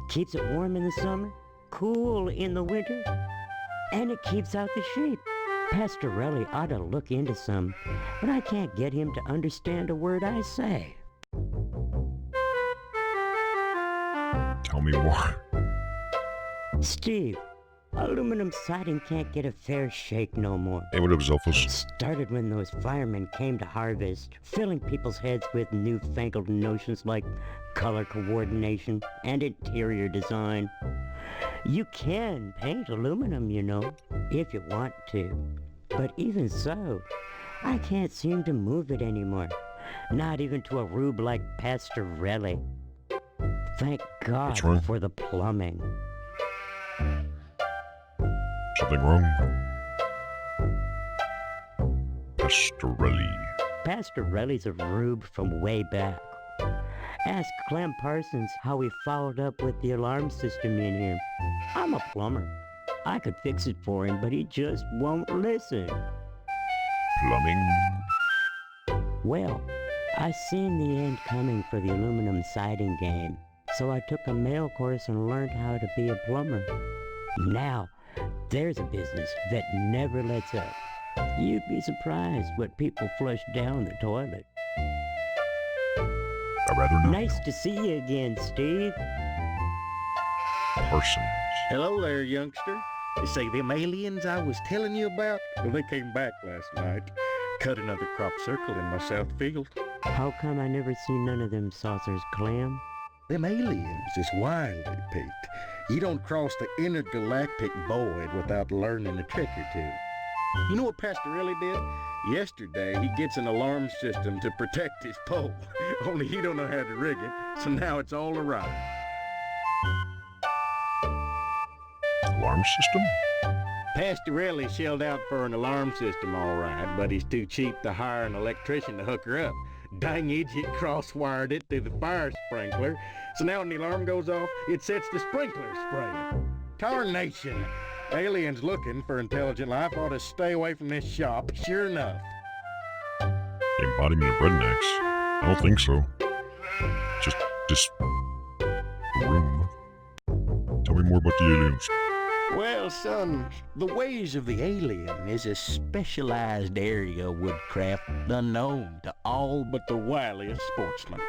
Keeps it warm in the summer, cool in the winter, and it keeps out the sheep. Pastorelli ought to look into some, but I can't get him to understand a word I say. Tell me more. Steve, aluminum siding can't get a fair shake no more. Hey, what up, Zelphus? Started when those firemen came to harvest, filling people's heads with newfangled notions like color coordination and interior design. You can paint aluminum, you know, if you want to. But even so, I can't seem to move it anymore. Not even to a rube like Pastorelli. Thank God for the plumbing. Something wrong? Pastorelli. Pastorelli's a rube from way back. Ask Clem Parsons how he followed up with the alarm system in here. I'm a plumber. I could fix it for him, but he just won't listen. Plumbing? Well, I seen the end coming for the aluminum siding game, so I took a mail course and learned how to be a plumber. Now, there's a business that never lets up. You'd be surprised what people flush down the toilet. I'd rather not. Nice to see you again, Steve. Parsons. Hello there, youngster. You say them aliens I was telling you about? Well, they came back last night. Cut another crop circle in my south field. How come I never seen none of them saucers, Clem? Them aliens is wily, Pete. You don't cross the intergalactic void without learning a trick or two. You know what Pastorelli did? Yesterday, he gets an alarm system to protect his pole. Only he don't know how to rig it, so now it's all awry. Alarm system? Pastorelli shelled out for an alarm system, all right, but he's too cheap to hire an electrician to hook her up. Dang idiot cross-wired it through the fire sprinkler, so now when the alarm goes off, it sets the sprinkler spraying. Tarnation! Aliens looking for intelligent life ought to stay away from this shop, sure enough. Embodiment of rednecks? I don't think so. Just this room. Tell me more about the aliens. Well, son, the ways of the alien is a specialized area of woodcraft unknown to all but the wiliest sportsmen.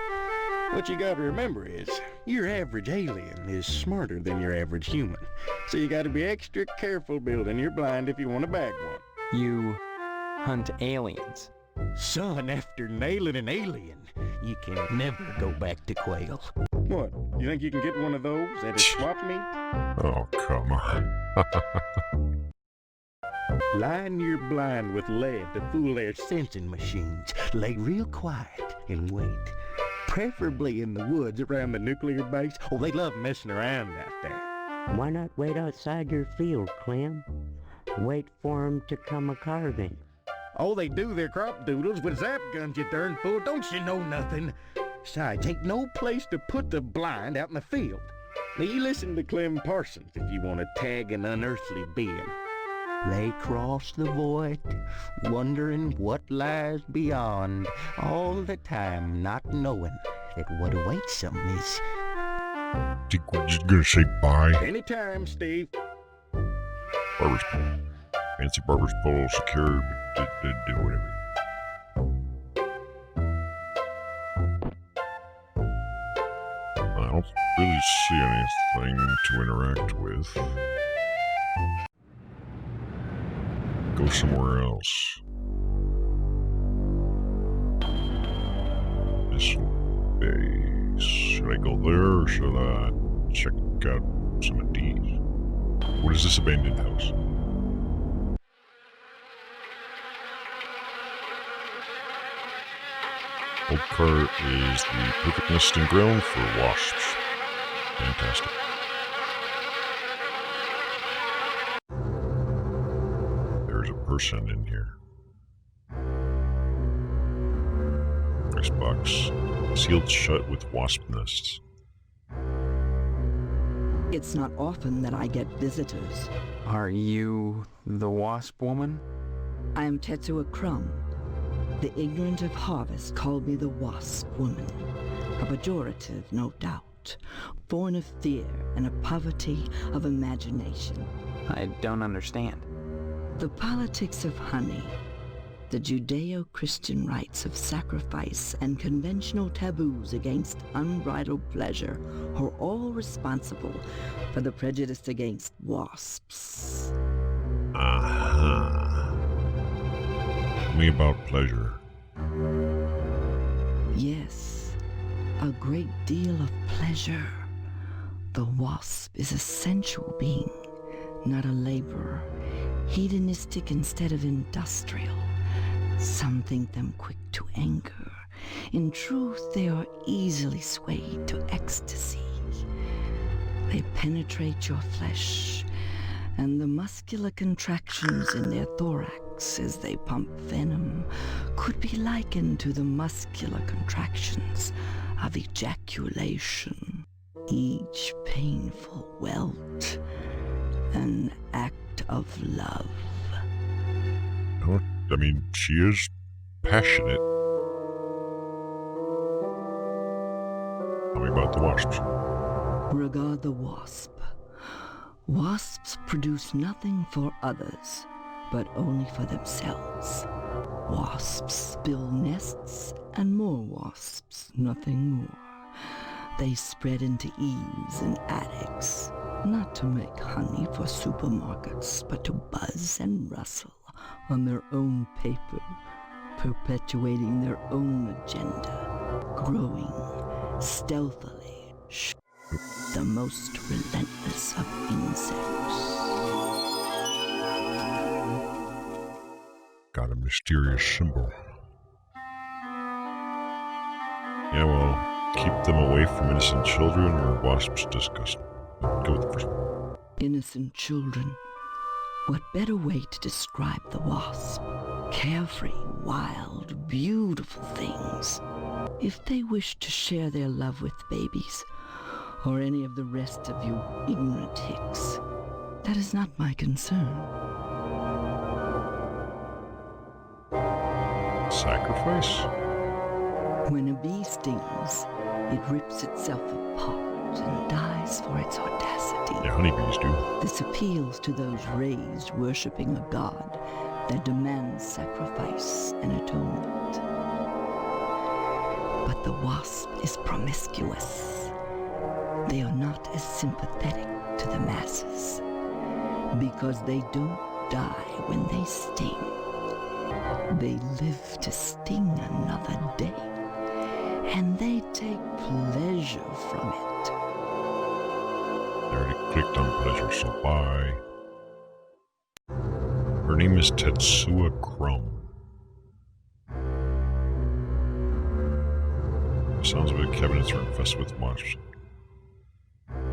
What you gotta remember is, your average alien is smarter than your average human. So you gotta be extra careful building your blind if you want to bag one. You hunt aliens. Son, after nailing an alien, you can never go back to quail. What? You think you can get one of those at a swap meet? Oh, come on. Line your blind with lead to fool their sensing machines. Lay real quiet and wait. Preferably in the woods around the nuclear base. Oh, they love messing around out there. Why not wait outside your field, Clem? Wait for 'em to come a-carving. Oh, they do their crop doodles with zap guns, you darn fool. Don't you know nothing? Besides, ain't no place to put the blind out in the field. Now, you listen to Clem Parsons if you want to tag an unearthly being. They cross the void, wondering what lies beyond, all the time not knowing that what awaits them is... Think we're just gonna say bye? Anytime, Steve. Barbers. Fancy barber's pole secured, whatever. I don't really see anything to interact with. Go somewhere else. This way. Should I go there or should I check out some of these? What is this abandoned house? Old cart is the perfect nesting ground for wasps. Fantastic. There's a person in here. Icebox. Sealed shut with wasp nests. It's not often that I get visitors. Are you the wasp woman? I am Tetsuo Crumb. The ignorant of harvest called me the wasp woman. A pejorative, no doubt, born of fear and a poverty of imagination. I don't understand. The politics of honey, the Judeo-Christian rites of sacrifice and conventional taboos against unbridled pleasure are all responsible for the prejudice against wasps. Aha. Tell me about pleasure. Yes, a great deal of pleasure. The wasp is a sensual being, not a laborer, hedonistic instead of industrial. Some think them quick to anger. In truth, they are easily swayed to ecstasy. They penetrate your flesh, and the muscular contractions in their thorax as they pump venom could be likened to the muscular contractions of ejaculation. Each painful welt, an act of love. No, I mean, she is passionate. Tell me about the wasps. Regard the wasp. Wasps produce nothing for others, but only for themselves. Wasps build nests and more wasps, nothing more. They spread into eaves and attics, not to make honey for supermarkets, but to buzz and rustle on their own paper, perpetuating their own agenda, growing stealthily, the most relentless of insects. Got a mysterious symbol. Yeah, well, keep them away from innocent children or wasps disgust me. Go with the first one. Innocent children. What better way to describe the wasp? Carefree, wild, beautiful things. If they wish to share their love with babies, or any of the rest of you ignorant hicks, that is not my concern. Sacrifice? When a bee stings, it rips itself apart and dies for its audacity. Yeah, honeybees do. This appeals to those raised worshipping a god that demands sacrifice and atonement. But the wasp is promiscuous. They are not as sympathetic to the masses because they don't die when they sting. They live to sting another day, and they take pleasure from it. I already clicked on pleasure, so bye. Her name is Tetsuo Crumb. Sounds of it, cabinets are infested with wasps.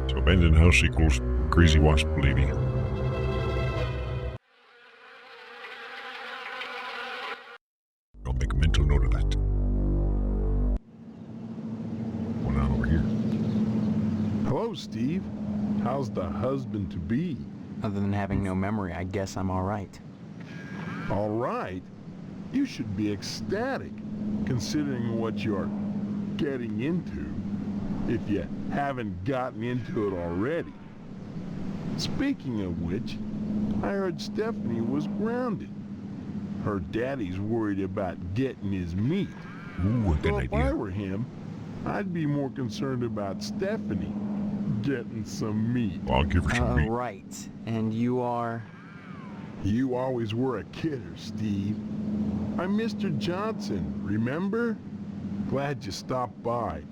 So abandoned house equals crazy wasp lady. I'll make a mental note of that. Going on over here. Hello, Steve. How's the husband-to-be? Other than having no memory, I guess I'm all right. All right? You should be ecstatic, considering what you're getting into, if you haven't gotten into it already. Speaking of which, I heard Stephanie was grounded. Her daddy's worried about getting his meat. Ooh, So good if I idea. were him, I'd be more concerned about Stephanie getting some meat. I'll give her some meat. Right. And you are? You always were a kidder, Steve. I'm Mr. Johnson, remember? Glad you stopped by.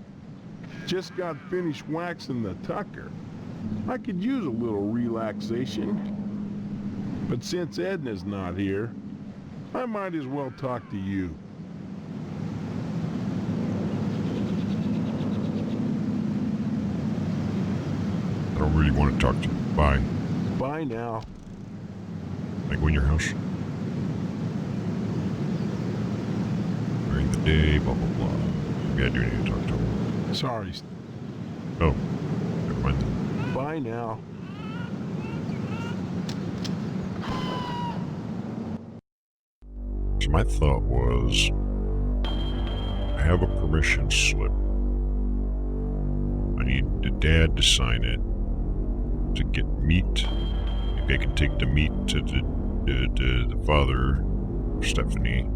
Just got finished waxing the tucker. I could use a little relaxation. But since Edna's not here, I might as well talk to you. I don't really want to talk to you. Bye. Bye now. Can I go in your house? During the day, blah, blah, blah. Maybe I do need to talk to him. Sorry. Oh, never mind then. Bye now. So my thought was, I have a permission slip. I need the dad to sign it to get meat. Maybe I can take the meat to the father, Stephanie.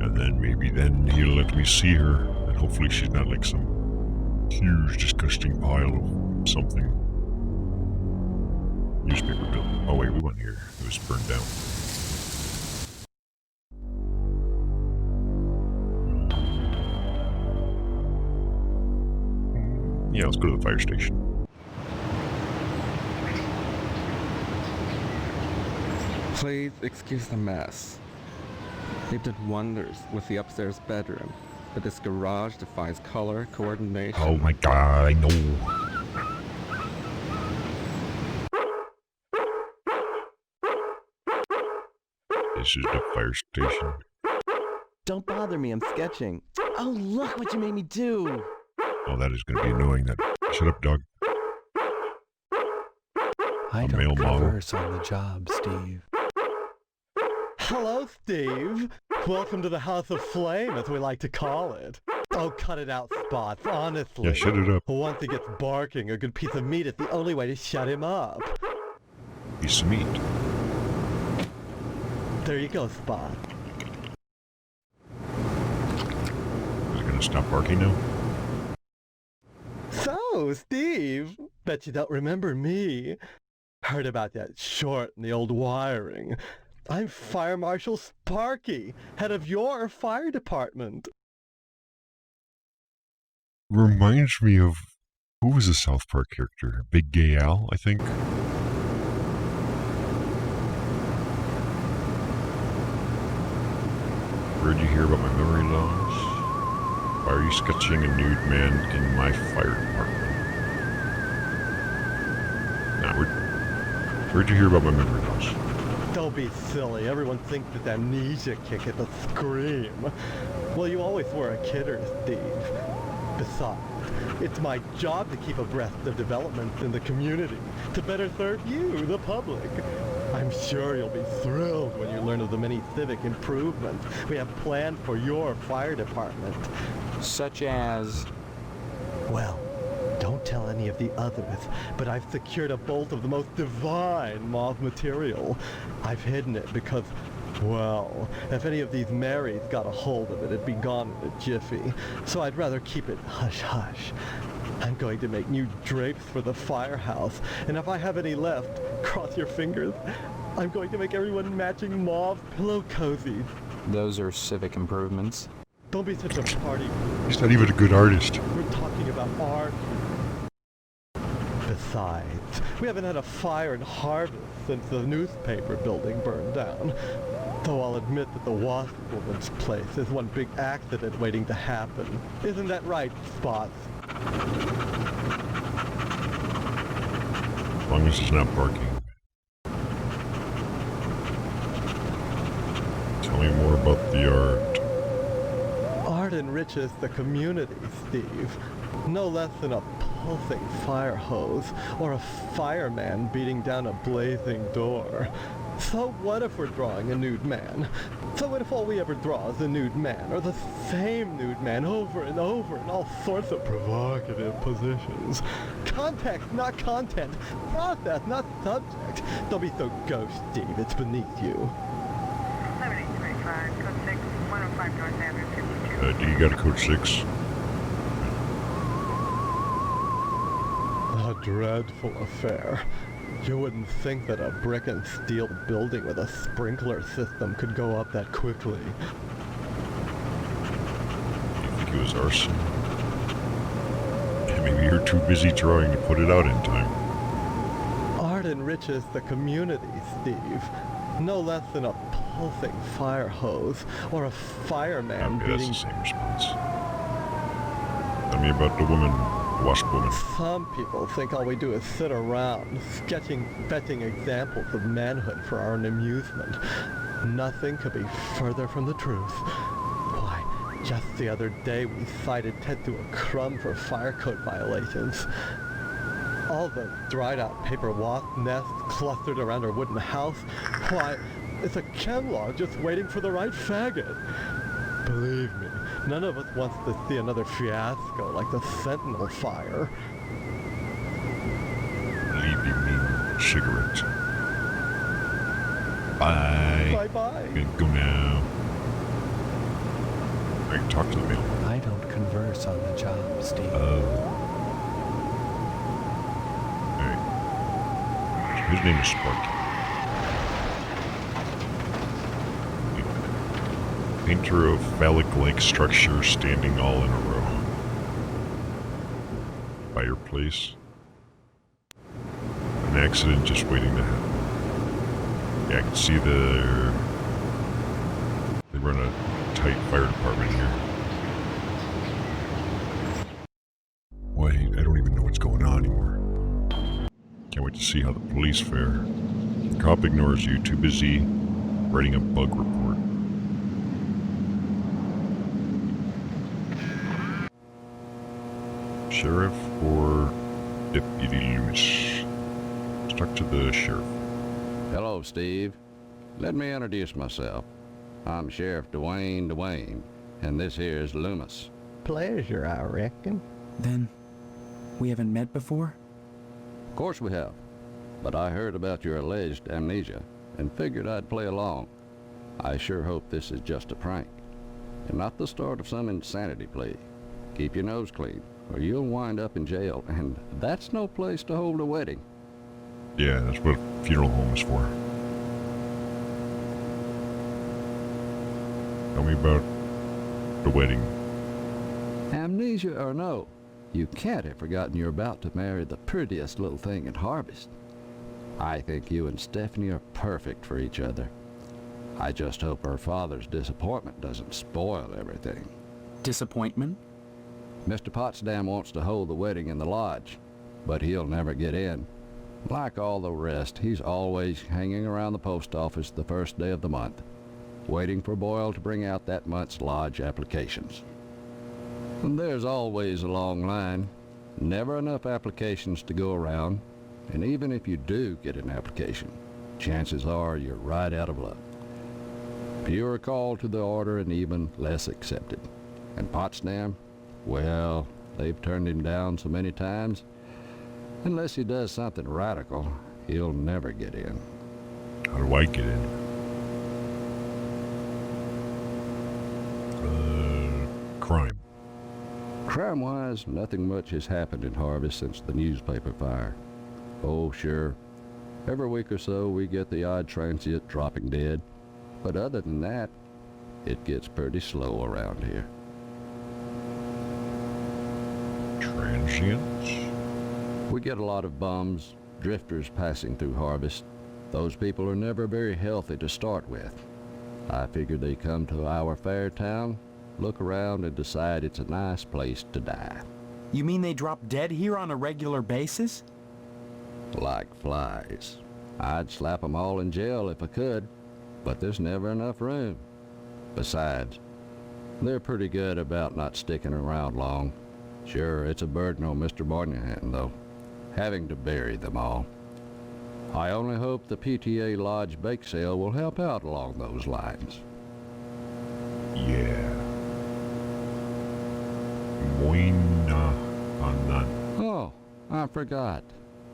And then maybe then he'll let me see her. And hopefully she's not like some huge, disgusting pile of something. Newspaper building. Oh wait, we went here. It was burned down. Yeah, let's go to the fire station. Please excuse the mess. They've done wonders with the upstairs bedroom, but this garage defies color coordination. Oh my god, I know. This is the fire station. Don't bother me, I'm sketching. Oh, look what you made me do! Oh, that is going to be annoying. That. Shut up, dog. I don't converse on the job, Steve. Hello, Steve. Welcome to the House of Flame, as we like to call it. Oh, cut it out, Spots, honestly. Yeah, shut it up. Once he gets barking, a good piece of meat is the only way to shut him up. Piece of meat. There you go, Spot. Is it going to stop barking now? So, Steve, bet you don't remember me. Heard about that short in the old wiring. I'm Fire Marshal Sparky, head of your fire department. Reminds me of... Who was a South Park character? Big Gay Al, I think? Where'd you hear about my memory loss? Why are you sketching a nude man in my fire department? Now, where'd you hear about my memory loss? Don't be silly. Everyone thinks it's amnesia kick at the scream. Well, you always were a kidder, Steve. Besides, it's my job to keep abreast of developments in the community, to better serve you, the public. I'm sure you'll be thrilled when you learn of the many civic improvements we have planned for your fire department. Such as? Well, don't tell any of the others, but I've secured a bolt of the most divine mauve material. I've hidden it because, well, if any of these Marys got a hold of it, it'd be gone in a jiffy. So I'd rather keep it hush-hush. I'm going to make new drapes for the firehouse, and if I have any left, cross your fingers, I'm going to make everyone matching mauve pillow cozies. Those are civic improvements. Don't be such a party. He's not even a good artist. We're talking about art. Besides, we haven't had a fire in Harvest since the newspaper building burned down. Though I'll admit that the Wasp Woman's place is one big accident waiting to happen. Isn't that right, Spots? As long as he's not barking. Tell me more about the art. Art enriches the community, Steve. No less than a pulsing fire hose or a fireman beating down a blazing door. So what if we're drawing a nude man? So what if all we ever draw is a nude man, or the same nude man over and over in all sorts of provocative positions? Context, not content. Process, not subject. Don't be so ghost, Steve. It's beneath you. 7835, code 6, 105 North Avenue, 52. Do you got a code 6? A dreadful affair. You wouldn't think that a brick and steel building with a sprinkler system could go up that quickly. You think it was arson? Maybe you're too busy trying to put it out in time. Art enriches the community, Steve. No less than a pulsing fire hose or a fireman Okay, that's beating... the same response. Tell me about the woman, the wasp woman. Some people think all we do is sit around, fetching examples of manhood for our own amusement. Nothing could be further from the truth. Why, just the other day we cited Ted to a crumb for fire code violations. All the dried out paper wasp nests clustered around her wooden house. Why, it's a chemlog just waiting for the right faggot. Believe me, none of us wants to see another fiasco like the Sentinel fire. Leave you mean cigarette. Bye. Bye-bye. I'm gonna go now. I can talk to the mailman. I don't converse on the job, Steve. His name is Sparky. Painter of phallic-like structures standing all in a row. Fireplace. An accident just waiting to happen. Yeah, I can see they run a tight fire department here. Wait, I don't even know what's going on anymore. Can't wait to see how the police fare. The cop ignores you, too busy writing a bug report. Sheriff or Deputy Loomis? Stuck to the sheriff. Hello, Steve. Let me introduce myself. I'm Sheriff Dwayne, and this here's Loomis. Pleasure, I reckon. Then, we haven't met before? Of course we have, but I heard about your alleged amnesia and figured I'd play along. I sure hope this is just a prank, and not the start of some insanity plea. Keep your nose clean, or you'll wind up in jail, and that's no place to hold a wedding. Yeah, that's what a funeral home is for. Tell me about the wedding. Amnesia or no, you can't have forgotten you're about to marry the prettiest little thing in Harvest. I think you and Stephanie are perfect for each other. I just hope her father's disappointment doesn't spoil everything. Disappointment? Mr. Potsdam wants to hold the wedding in the lodge, but he'll never get in. Like all the rest, he's always hanging around the post office the first day of the month, waiting for Boyle to bring out that month's lodge applications. And there's always a long line, never enough applications to go around, and even if you do get an application, chances are you're right out of luck. Fewer called to the order and even less accepted. And Potsdam, well, they've turned him down so many times, unless he does something radical, he'll never get in. How do I get in? Crime. Crime-wise, nothing much has happened in Harvest since the newspaper fire. Oh, sure. Every week or so, we get the odd transient dropping dead. But other than that, it gets pretty slow around here. Transients? We get a lot of bums, drifters passing through Harvest. Those people are never very healthy to start with. I figure they come to our fair town, look around and decide it's a nice place to die. You mean they drop dead here on a regular basis? Like flies. I'd slap them all in jail if I could, but there's never enough room. Besides, they're pretty good about not sticking around long. Sure, it's a burden on Mr. Moynihan, though, having to bury them all. I only hope the PTA Lodge bake sale will help out along those lines. Yeah. Moina Anan. Oh, I forgot.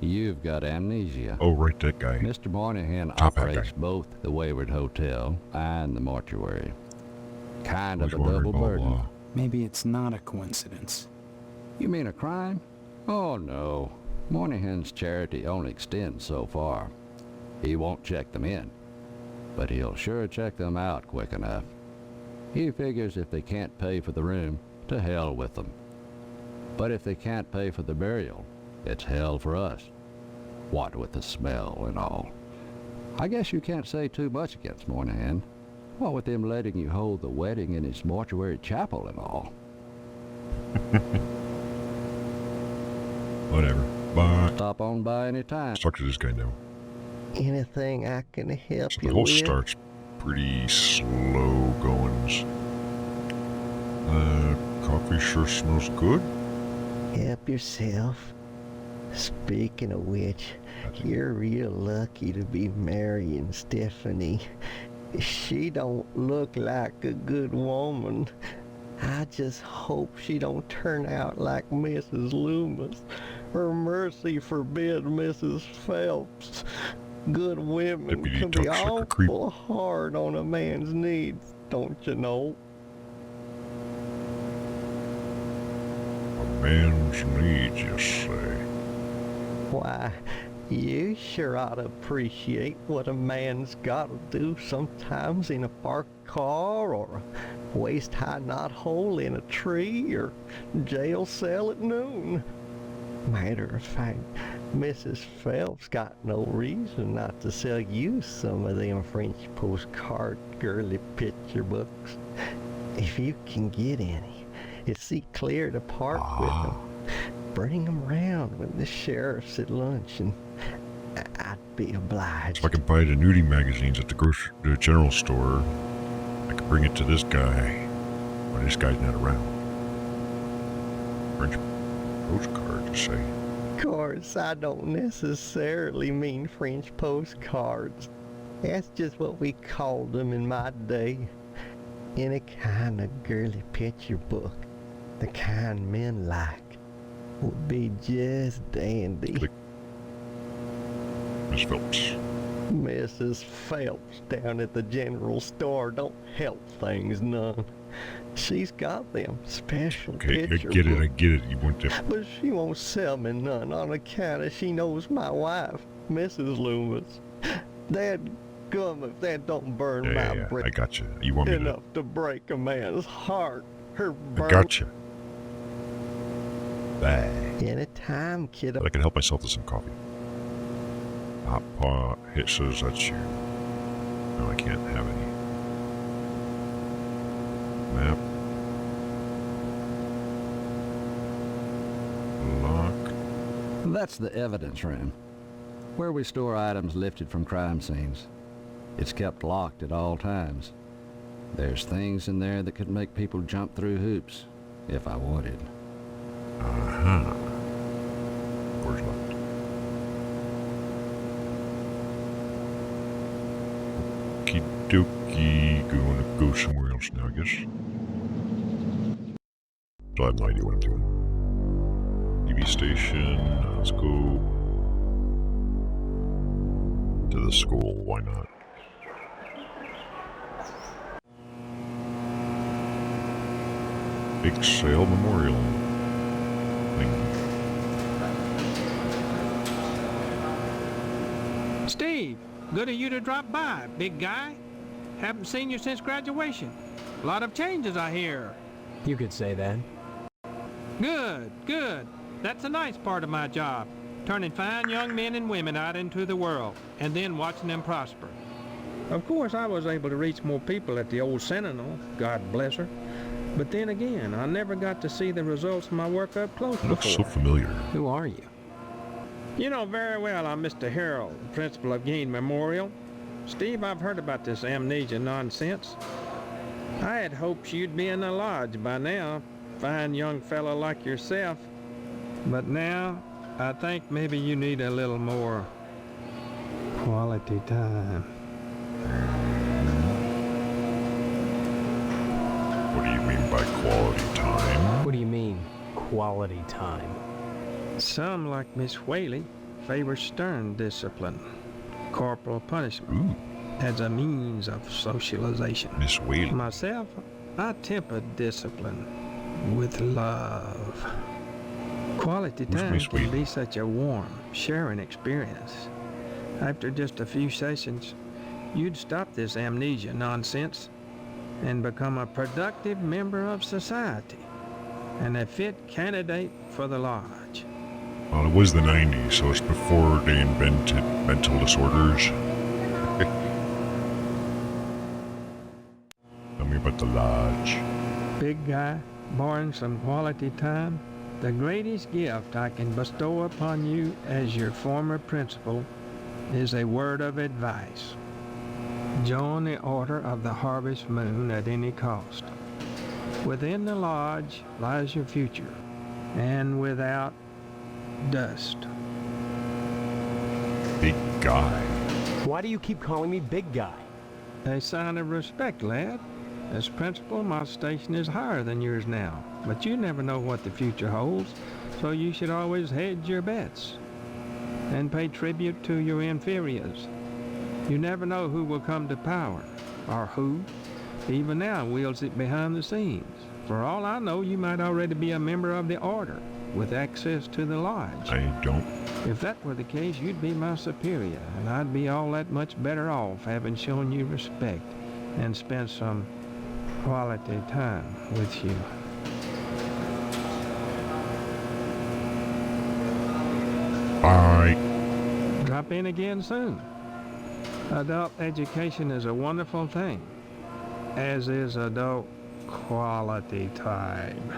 You've got amnesia. Oh, right, that guy. Mr. Moynihan Top hat operates guy. both the Wayward Hotel and the mortuary. Kind of Always a wondering, double blah, burden. blah. Maybe it's not a coincidence. You mean a crime? Oh, no. Moynihan's charity only extends so far. He won't check them in, but he'll sure check them out quick enough. He figures if they can't pay for the room, to hell with them. But if they can't pay for the burial, it's hell for us. What with the smell and all. I guess you can't say too much against Moynihan. What with him letting you hold the wedding in his mortuary chapel and all. Whatever. Bye. Stop on by any time. Let's talk to this guy now. Anything I can help So you the whole with? start's pretty slow goings. Coffee sure smells good. Help yourself. Speaking of which, you're real lucky to be marrying Stephanie. She don't look like a good woman. I just hope she don't turn out like Mrs. Loomis, or mercy forbid Mrs. Phelps. Good women Deputy can be talks like a creep. awful hard on a man's needs, don't you know? A man's needs, you say. Why, you sure ought to appreciate what a man's gotta do sometimes in a parked car, or a waist-high knothole in a tree, or jail cell at noon. Matter of fact, Mrs. Phelps got no reason not to sell you some of them French postcard girly picture books. If you can get any, it's see clear to park with them. Bring them round when the sheriff's at lunch, and I'd be obliged. If I can buy the nudie magazines at the general store, I can bring it to this guy. But this guy's not around. French postcard, you say? Of course, I don't necessarily mean French postcards. That's just what we called them in my day. Any kind of girly picture book, the kind men like, would be just dandy. Click. Miss Phelps. Mrs. Phelps down at the general store don't help things none. She's got them special Okay, I picture get it, books. I get it. You want to... But she won't sell me none on account of she knows my wife, Mrs. Loomis. Dad gum if that don't burn my Yeah, brain I got you. You want me to... enough to break a man's heart. Her I got you. Bye. Anytime, kiddo. But I can help myself to some coffee. Hot pot. It says that's you. No, I can't have any. Map. Lock. That's the evidence room, where we store items lifted from crime scenes. It's kept locked at all times. There's things in there that could make people jump through hoops, if I wanted. Uh-huh. Door's locked. Okie dokie. Gonna go somewhere else now, I guess. So I have no idea what I'm doing. TV station. Let's go to the school. Why not? Big sale memorial thing. Steve, good of you to drop by, big guy. Haven't seen you since graduation. A lot of changes, I hear. You could say that. Good, good. That's a nice part of my job. Turning fine young men and women out into the world, and then watching them prosper. Of course, I was able to reach more people at the old Sentinel, God bless her. But then again, I never got to see the results of my work up close It looks before. so familiar. Who are you? You know very well I'm Mr. Harold, principal of Gain Memorial. Steve, I've heard about this amnesia nonsense. I had hoped you'd be in the lodge by now, fine young fellow like yourself. But now, I think maybe you need a little more Quality time. What do you mean by quality time? What do you mean, quality time? Some, like Miss Whaley, favor stern discipline, corporal punishment, as a means of socialization. Miss Whaley. Myself, I temper discipline with love. Quality time Miss can Whaley? be such a warm, sharing experience. After just a few sessions, you'd stop this amnesia nonsense and become a productive member of society and a fit candidate for the lodge. Well, it was the 90s, so it's before they invented mental disorders. Tell me about the lodge. Big guy, barring some quality time, the greatest gift I can bestow upon you as your former principal is a word of advice. Join the Order of the Harvest Moon at any cost. Within the lodge lies your future, and without, dust. Big guy. Why do you keep calling me big guy? A sign of respect, lad. As principal, my station is higher than yours now, but you never know what the future holds, so you should always hedge your bets and pay tribute to your inferiors. You never know who will come to power, or who, even now, wields it behind the scenes. For all I know, you might already be a member of the Order, with access to the lodge. I don't. If that were the case, you'd be my superior, and I'd be all that much better off having shown you respect and spent some quality time with you. Bye. Drop in again soon. Adult education is a wonderful thing, as is adult quality time.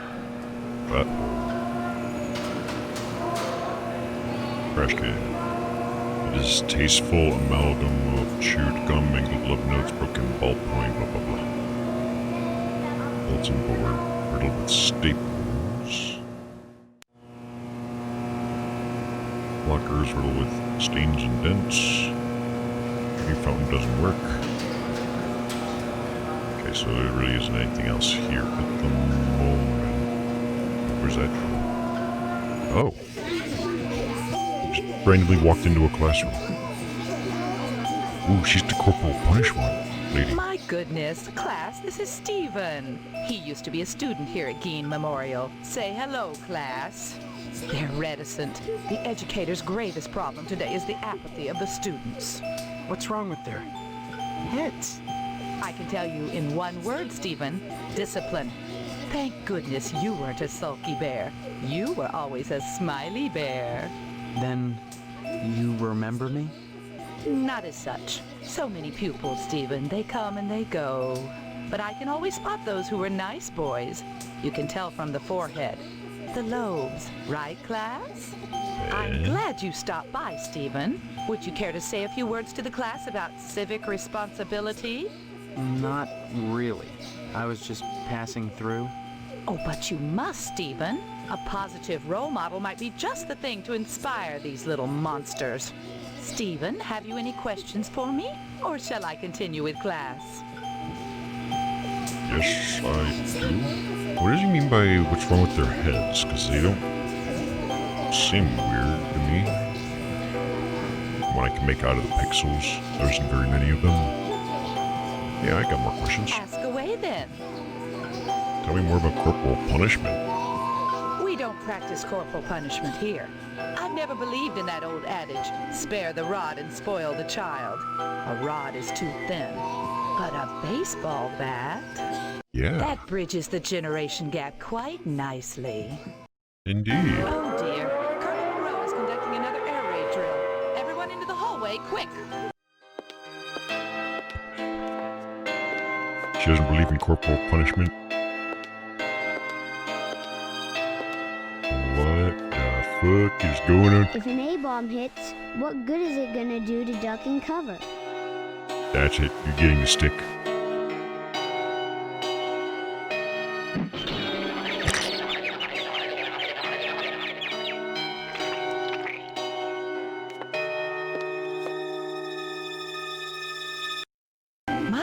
Trash can. It is tasteful amalgam of chewed gum, mangled love notes, broken ballpoint, blah blah blah. Bulletin board riddled with staples. Blockers riddled with stains and dents. Your fountain doesn't work. Okay, so there really isn't anything else here at the moment. Where's that from? Oh. Just randomly walked into a classroom. Ooh, she's the corporal punishment lady. My goodness, class, this is Stephen. He used to be a student here at Gein Memorial. Say hello, class. They're reticent. The educator's gravest problem today is the apathy of the students. What's wrong with their heads? I can tell you in one word, Stephen. Discipline. Thank goodness you weren't a sulky bear. You were always a smiley bear. Then you remember me? Not as such. So many pupils, Stephen. They come and they go. But I can always spot those who were nice boys. You can tell from the forehead. The lobes, right, class? I'm glad you stopped by, Stephen. Would you care to say a few words to the class about civic responsibility? Not really. I was just passing through. Oh, but you must, Stephen. A positive role model might be just the thing to inspire these little monsters. Stephen, have you any questions for me? Or shall I continue with class? Yes, I do. What does he mean by what's wrong with their heads? Because they don't seem weird to me. From what I can make out of the pixels, there isn't very many of them. Yeah, I got more questions. Ask away then. Tell me more about corporal punishment. We don't practice corporal punishment here. I've never believed in that old adage, spare the rod and spoil the child. A rod is too thin, but a baseball bat? Yeah. That bridges the generation gap quite nicely. Indeed. Oh dear, Colonel Moreau is conducting another air raid drill. Everyone into the hallway, quick! She doesn't believe in corporal punishment. What the fuck is going on? If an A-bomb hits, what good is it gonna do to duck and cover? That's it. You're getting the stick.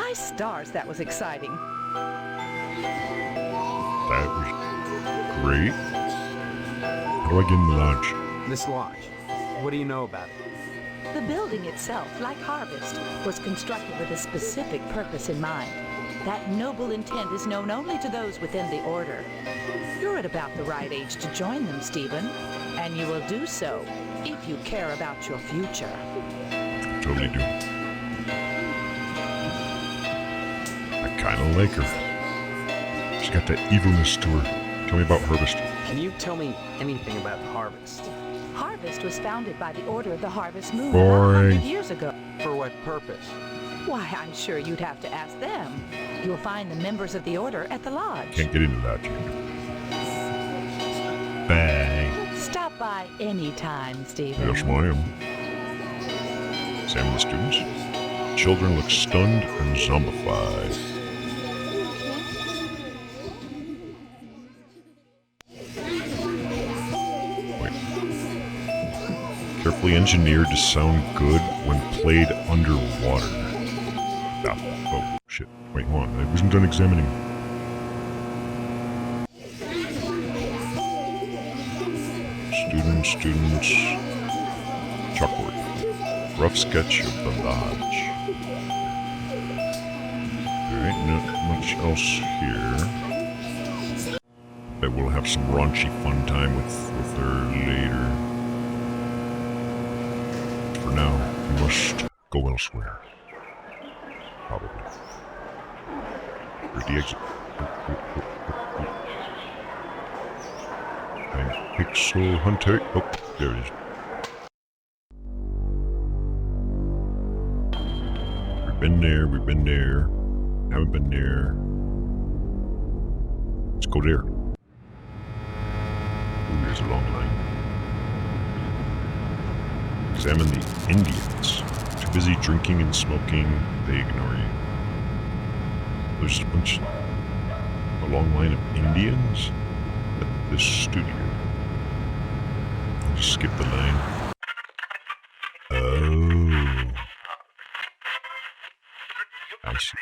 My stars, that was exciting. That was great. How do I get in the lodge? This lodge. What do you know about it? The building itself, like Harvest, was constructed with a specific purpose in mind. That noble intent is known only to those within the Order. You're at about the right age to join them, Stephen, and you will do so if you care about your future. Totally do. I kind of like her. She's got that evilness to her. Tell me about Harvest. Can you tell me anything about Harvest? Harvest was founded by the Order of the Harvest Moon Boring. 100 years ago. For what purpose? Why, I'm sure you'd have to ask them. You'll find the members of the Order at the lodge. Can't get into that yet. Bang. Stop by any time, Stephen. Yes, ma'am. Examine the students. Children look stunned and zombified. Wait. Carefully engineered to sound good when played underwater. Ah, oh, shit. Wait, hold on. I wasn't done examining. Students. Chalkboard. Rough sketch of the lodge. Alright, not much else here. Bet we'll have some raunchy fun time with her later. For now, we must go elsewhere. Probably. Where's the exit? I'm Pixel Hunter. Oh, there it is. We've been there. Haven't been there. Let's go there. Ooh, there's a long line. Examine the Indians. Too busy drinking and smoking, they ignore you. There's a long line of Indians at this studio. I'll just skip the line. Oh. I see.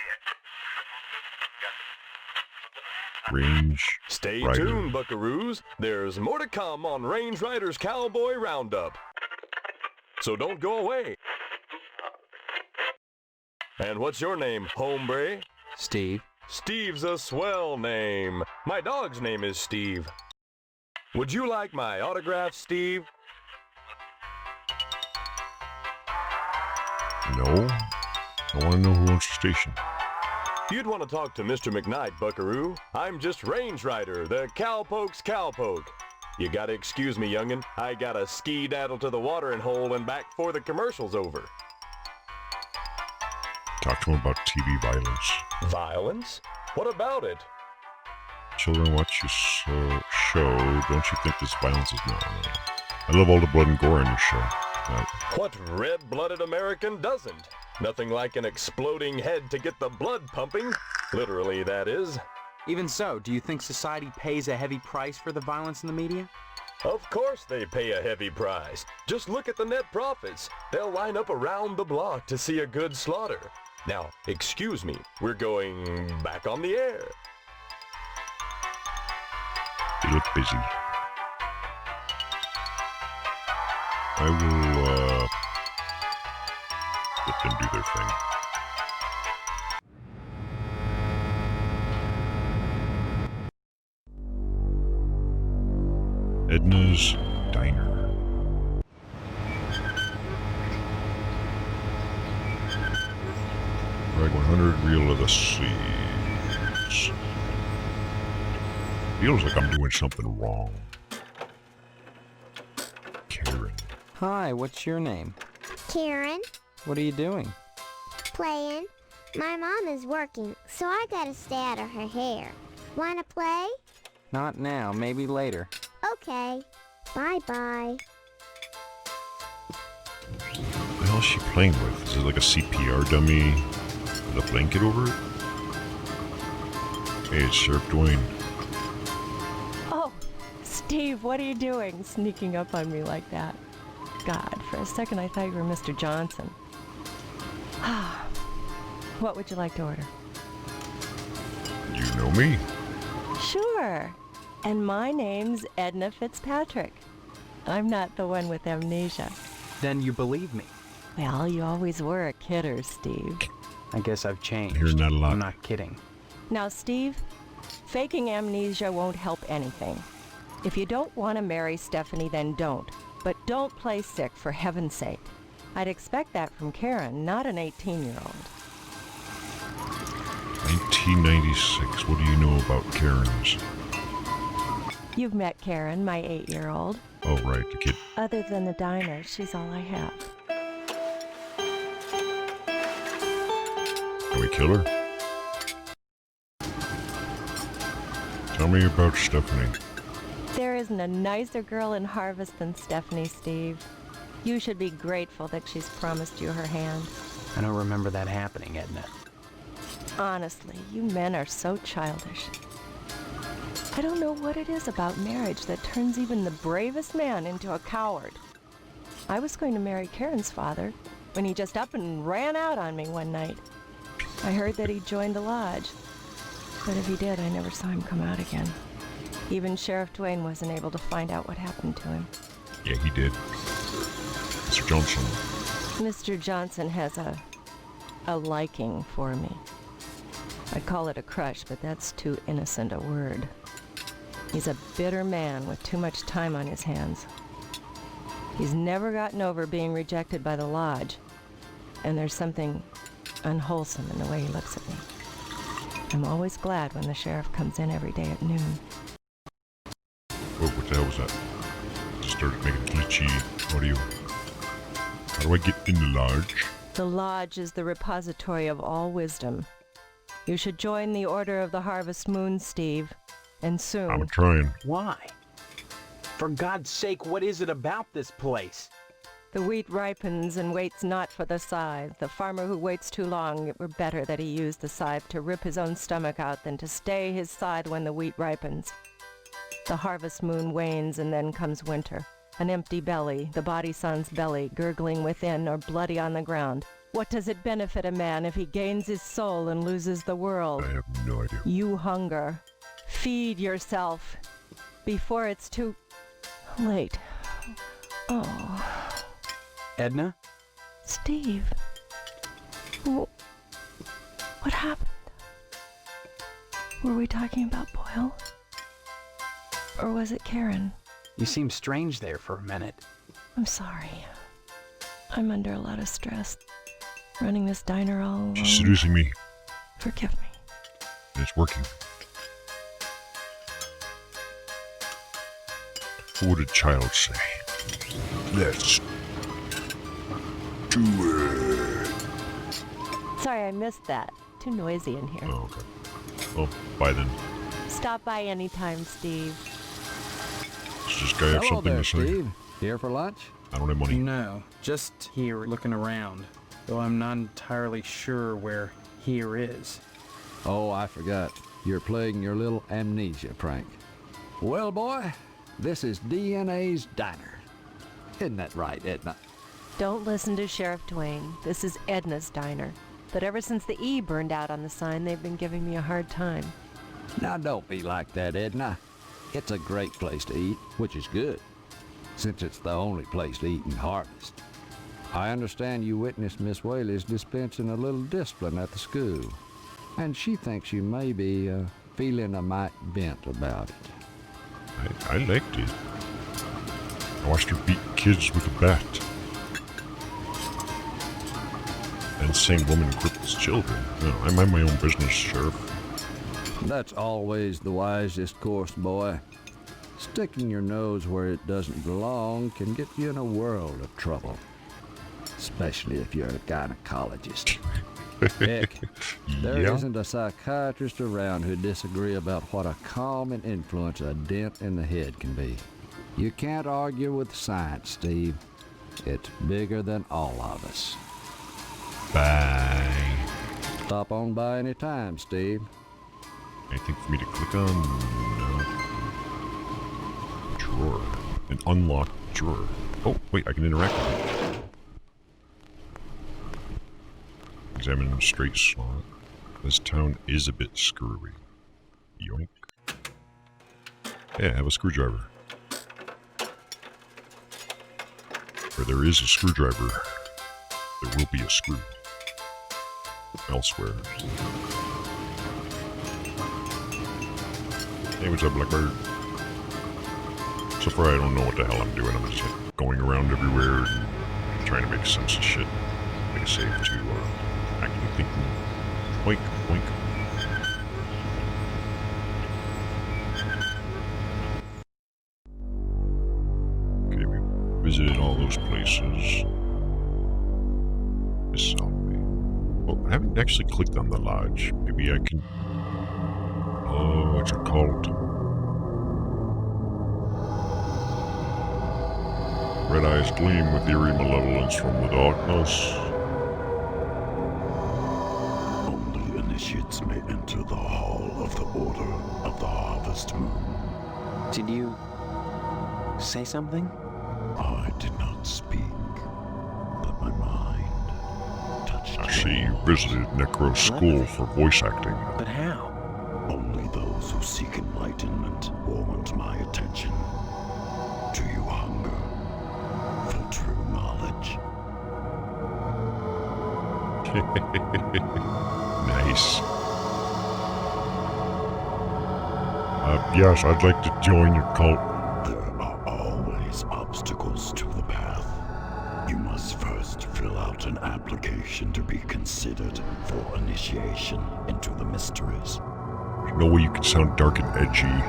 Range Stay Rider. tuned, buckaroos. There's more to come on Range Rider's Cowboy Roundup. So don't go away. And what's your name, hombre? Steve. Steve's a swell name. My dog's name is Steve. Would you like my autograph, Steve? No. I want to know who owns the station. You'd want to talk to Mr. McKnight, buckaroo. I'm just Range Rider, the cowpoke's cowpoke. You gotta excuse me, youngin'. I gotta ski-daddle to the watering hole and back before the commercial's over. Talk to him about TV violence. Violence? What about it? Children watch your show. Don't you think this violence is no. I love all the blood and gore on your show. What red-blooded American doesn't? Nothing like an exploding head to get the blood pumping. Literally, that is. Even so, do you think society pays a heavy price for the violence in the media? Of course they pay a heavy price. Just look at the net profits. They'll line up around the block to see a good slaughter. Now, excuse me, we're going back on the air. They look busy. I will, let them do their thing. Edna's Diner. Right, 100 reel of the seeds. Feels like I'm doing something wrong. Karen. Hi, what's your name? Karen, What are you doing? playing. My mom is working, so I gotta stay out of her hair. Wanna play? Not now, maybe later. Okay. Bye-bye. What the hell is she playing with? Is it like a CPR dummy with a blanket over it? Hey, it's Sheriff Dwayne. Oh, Steve, what are you doing sneaking up on me like that? God, for a second I thought you were Mr. Johnson. What would you like to order? You know me. Sure. And my name's Edna Fitzpatrick. I'm not the one with amnesia. Then you believe me. Well, you always were a kidder, Steve. I guess I've changed. Hearing that a lot. I'm not kidding. Now, Steve, faking amnesia won't help anything. If you don't want to marry Stephanie, then don't. But don't play sick, for heaven's sake. I'd expect that from Karen, not an 18-year-old. 1996. What do you know about Karens? You've met Karen, my 8-year-old. Oh, right, the kid. Other than the diner, she's all I have. Can we kill her? Tell me about Stephanie. There isn't a nicer girl in Harvest than Stephanie, Steve. You should be grateful that she's promised you her hand. I don't remember that happening, Edna. Honestly, you men are so childish. I don't know what it is about marriage that turns even the bravest man into a coward. I was going to marry Karen's father when he just up and ran out on me one night. I heard that he joined the lodge, but if he did, I never saw him come out again. Even Sheriff Dwayne wasn't able to find out what happened to him. Yeah, he did. Mr. Johnson. Mr. Johnson has a liking for me. I'd call it a crush, but that's too innocent a word. He's a bitter man with too much time on his hands. He's never gotten over being rejected by the lodge, and there's something unwholesome in the way he looks at me. I'm always glad when the sheriff comes in every day at noon. Oh, what the hell was that? Just started making glitchy audio. How do I get in the lodge? The lodge is the repository of all wisdom. You should join the Order of the Harvest Moon, Steve, and soon. I'm trying. Why? For God's sake, what is it about this place? The wheat ripens and waits not for the scythe. The farmer who waits too long, it were better that he used the scythe to rip his own stomach out than to stay his scythe when the wheat ripens. The harvest moon wanes and then comes winter. An empty belly, the body sun's belly, gurgling within or bloody on the ground. What does it benefit a man if he gains his soul and loses the world? I have no idea. You hunger. Feed yourself before it's too late. Oh. Edna? Steve. What happened? Were we talking about Boyle? Or was it Karen? You seemed strange there for a minute. I'm sorry. I'm under a lot of stress. Running this diner all alone. She's seducing me. Forgive me. And it's working. What would a child say? Let's do it. Sorry, I missed that. Too noisy in here. Oh, okay. Well, bye then. Stop by anytime, Steve. Does this guy have Hello something there, to say? Steve. Here for lunch? I don't have money. No, just here looking around. Though I'm not entirely sure where here is. Oh, I forgot. You're playing your little amnesia prank. Well, boy, this is DNA's diner. Isn't that right, Edna? Don't listen to Sheriff Dwayne. This is Edna's diner. But ever since the E burned out on the sign, they've been giving me a hard time. Now, don't be like that, Edna. It's a great place to eat, which is good, since it's the only place to eat in Harvest. I understand you witnessed Miss Whaley's dispensing a little discipline at the school, and she thinks you may be feeling a mite bent about it. I liked it. I watched her beat kids with a bat. And same woman cripples children. No, I mind my own business, Sheriff. That's always the wisest course, boy. Sticking your nose where it doesn't belong can get you in a world of trouble. Especially if you're a gynecologist. Heck, there isn't a psychiatrist around who'd disagree about what a calming influence a dent in the head can be. You can't argue with science, Steve. It's bigger than all of us. Bye. Stop on by any time, Steve. Anything for me to click on? No. Drawer. An unlocked drawer. Oh, wait, I can interact with it. Is examine the straight slot. This town is a bit screwy. Yoink. Yeah, have a screwdriver. Where there is a screwdriver, there will be a screw. Elsewhere. Hey, what's up, Blackbird? So far, I don't know what the hell I'm doing. I'm just going around everywhere and trying to make sense of shit. Make a save to actually thinking. Oink, oink. Okay, we visited all those places. This well, I haven't actually clicked on the lodge. Maybe I can... Oh, what's it called? Red eyes gleam with eerie malevolence from the darkness. Only initiates may enter the hall of the Order of the Harvest Moon. Did you say something? I did not speak, but my mind touched. I see you visited Necro School for voice acting. But how? Only those who seek enlightenment warrant my attention. Do you hunger for true knowledge? Nice. Yes, I'd like to join your cult. There are always obstacles to the path. You must first fill out an application to be considered for initiation into the mysteries. There's no way you can sound dark and edgy,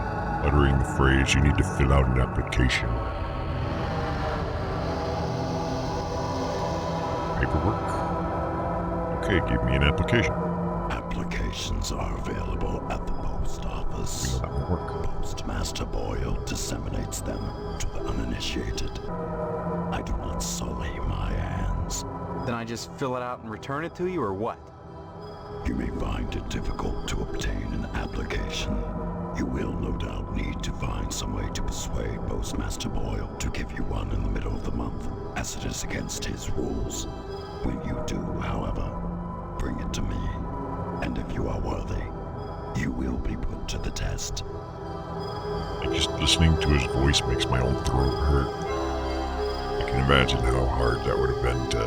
uttering the phrase, you need to fill out an application. Paperwork? Okay, give me an application. Applications are available at the post office. We know that won't work. Postmaster Boyle disseminates them to the uninitiated. I do not sully my hands. Then I just fill it out and return it to you, or what? You may find it difficult to obtain an application. You will no doubt need to find some way to persuade Postmaster Boyle to give you one in the middle of the month, as it is against his rules. When you do, however, bring it to me, and if you are worthy, you will be put to the test. Like just listening to his voice makes my own throat hurt. I can imagine how hard that would have been to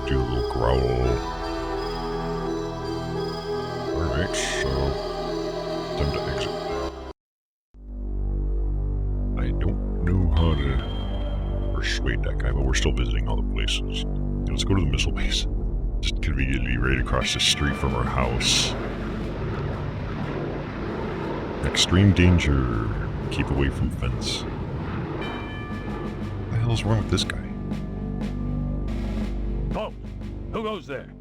do a little growl. Alright, so time to exit. I don't know how to persuade that guy, but we're still visiting all the places. Let's go to the missile base. Just conveniently right across the street from our house. Extreme danger. Keep away from fence. What the hell's wrong with this guy? Oh, who goes there?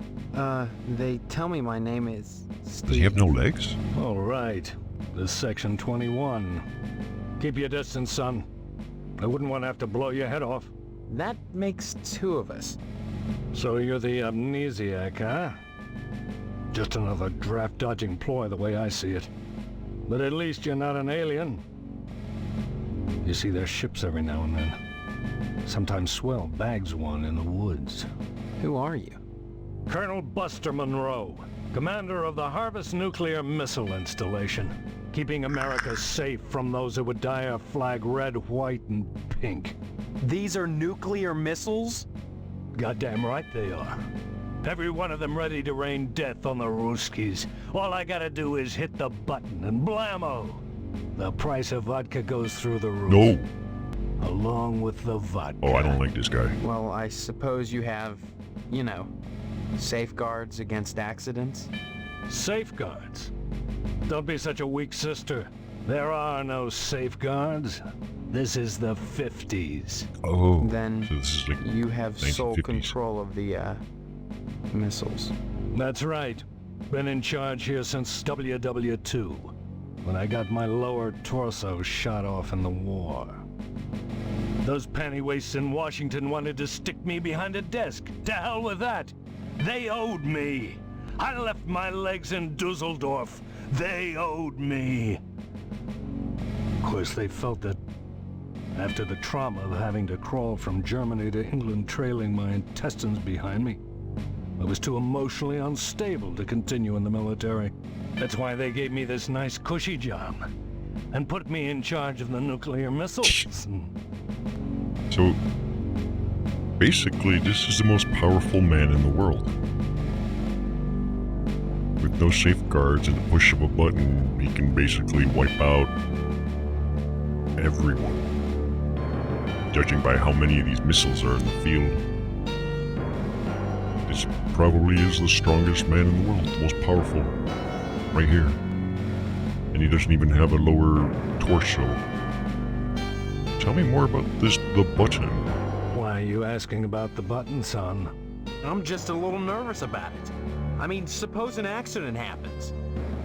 They tell me my name is Steve. Does he have no legs? All right. This is Section 21. Keep your distance, son. I wouldn't want to have to blow your head off. That makes two of us. So you're the amnesiac, huh? Just another draft-dodging ploy the way I see it. But at least you're not an alien. You see their ships every now and then. Sometimes Swell bags one in the woods. Who are you? Colonel Buster Monroe, commander of the Harvest Nuclear Missile Installation, keeping America safe from those who would dye our flag red, white, and pink. These are nuclear missiles? Goddamn right they are. Every one of them ready to rain death on the Ruskies. All I gotta do is hit the button and blammo! The price of vodka goes through the roof. No! Along with the vodka. Oh, I don't like this guy. Well, I suppose you have, you know, safeguards against accidents? Safeguards? Don't be such a weak sister. There are no safeguards. This is the 50s. Oh, then so this is like you have sole 1950s. control of the, missiles. That's right. Been in charge here since WW2, when I got my lower torso shot off in the war. Those pantywaists in Washington wanted to stick me behind a desk. To hell with that. They owed me. I left my legs in Dusseldorf. They owed me. Of course, they felt that after the trauma of having to crawl from Germany to England trailing my intestines behind me, I was too emotionally unstable to continue in the military. That's why they gave me this nice cushy job and put me in charge of the nuclear missiles. So, basically, this is the most powerful man in the world. With no safeguards and the push of a button, he can basically wipe out everyone. Judging by how many of these missiles are in the field, this probably is the strongest man in the world, the most powerful, right here. And he doesn't even have a lower torso. Tell me more about the button. Why are you asking about the button, son? I'm just a little nervous about it. I mean, suppose an accident happens.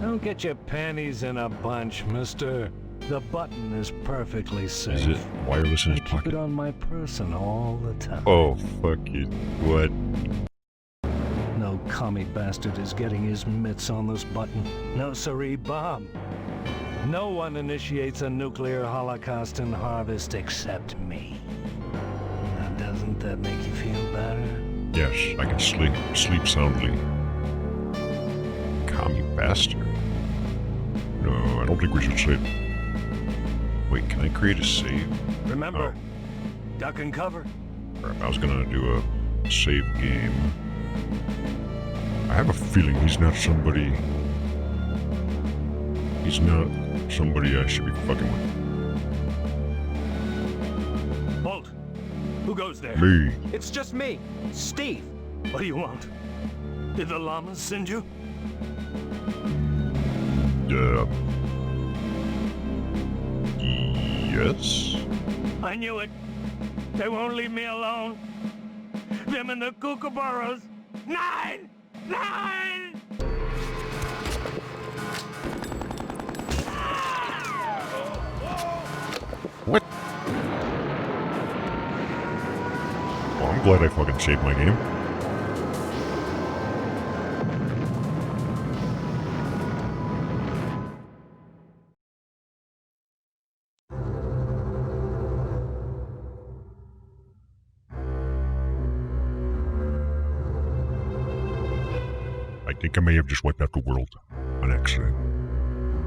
Don't get your panties in a bunch, mister. The button is perfectly safe. Is it wireless in his I keep pocket? it on my person all the time. Oh, fuck it. What? No commie bastard is getting his mitts on this button. No siree, Bob. No one initiates a nuclear holocaust and harvest except me. Now, doesn't that make you feel better? Yes, I can sleep soundly. Commie bastard. No, I don't think we should save. Wait, can I create a save? Remember, duck and cover. Crap, I was gonna do a save game. I have a feeling he's not somebody I should be fucking with. Bolt, who goes there? Me. It's just me, Steve. What do you want? Did the llamas send you? Yes? I knew it. They won't leave me alone. Them and the kookaburras. 9! 9! What? Well, I'm glad I fucking saved my game. I think I may have just wiped out the world on accident.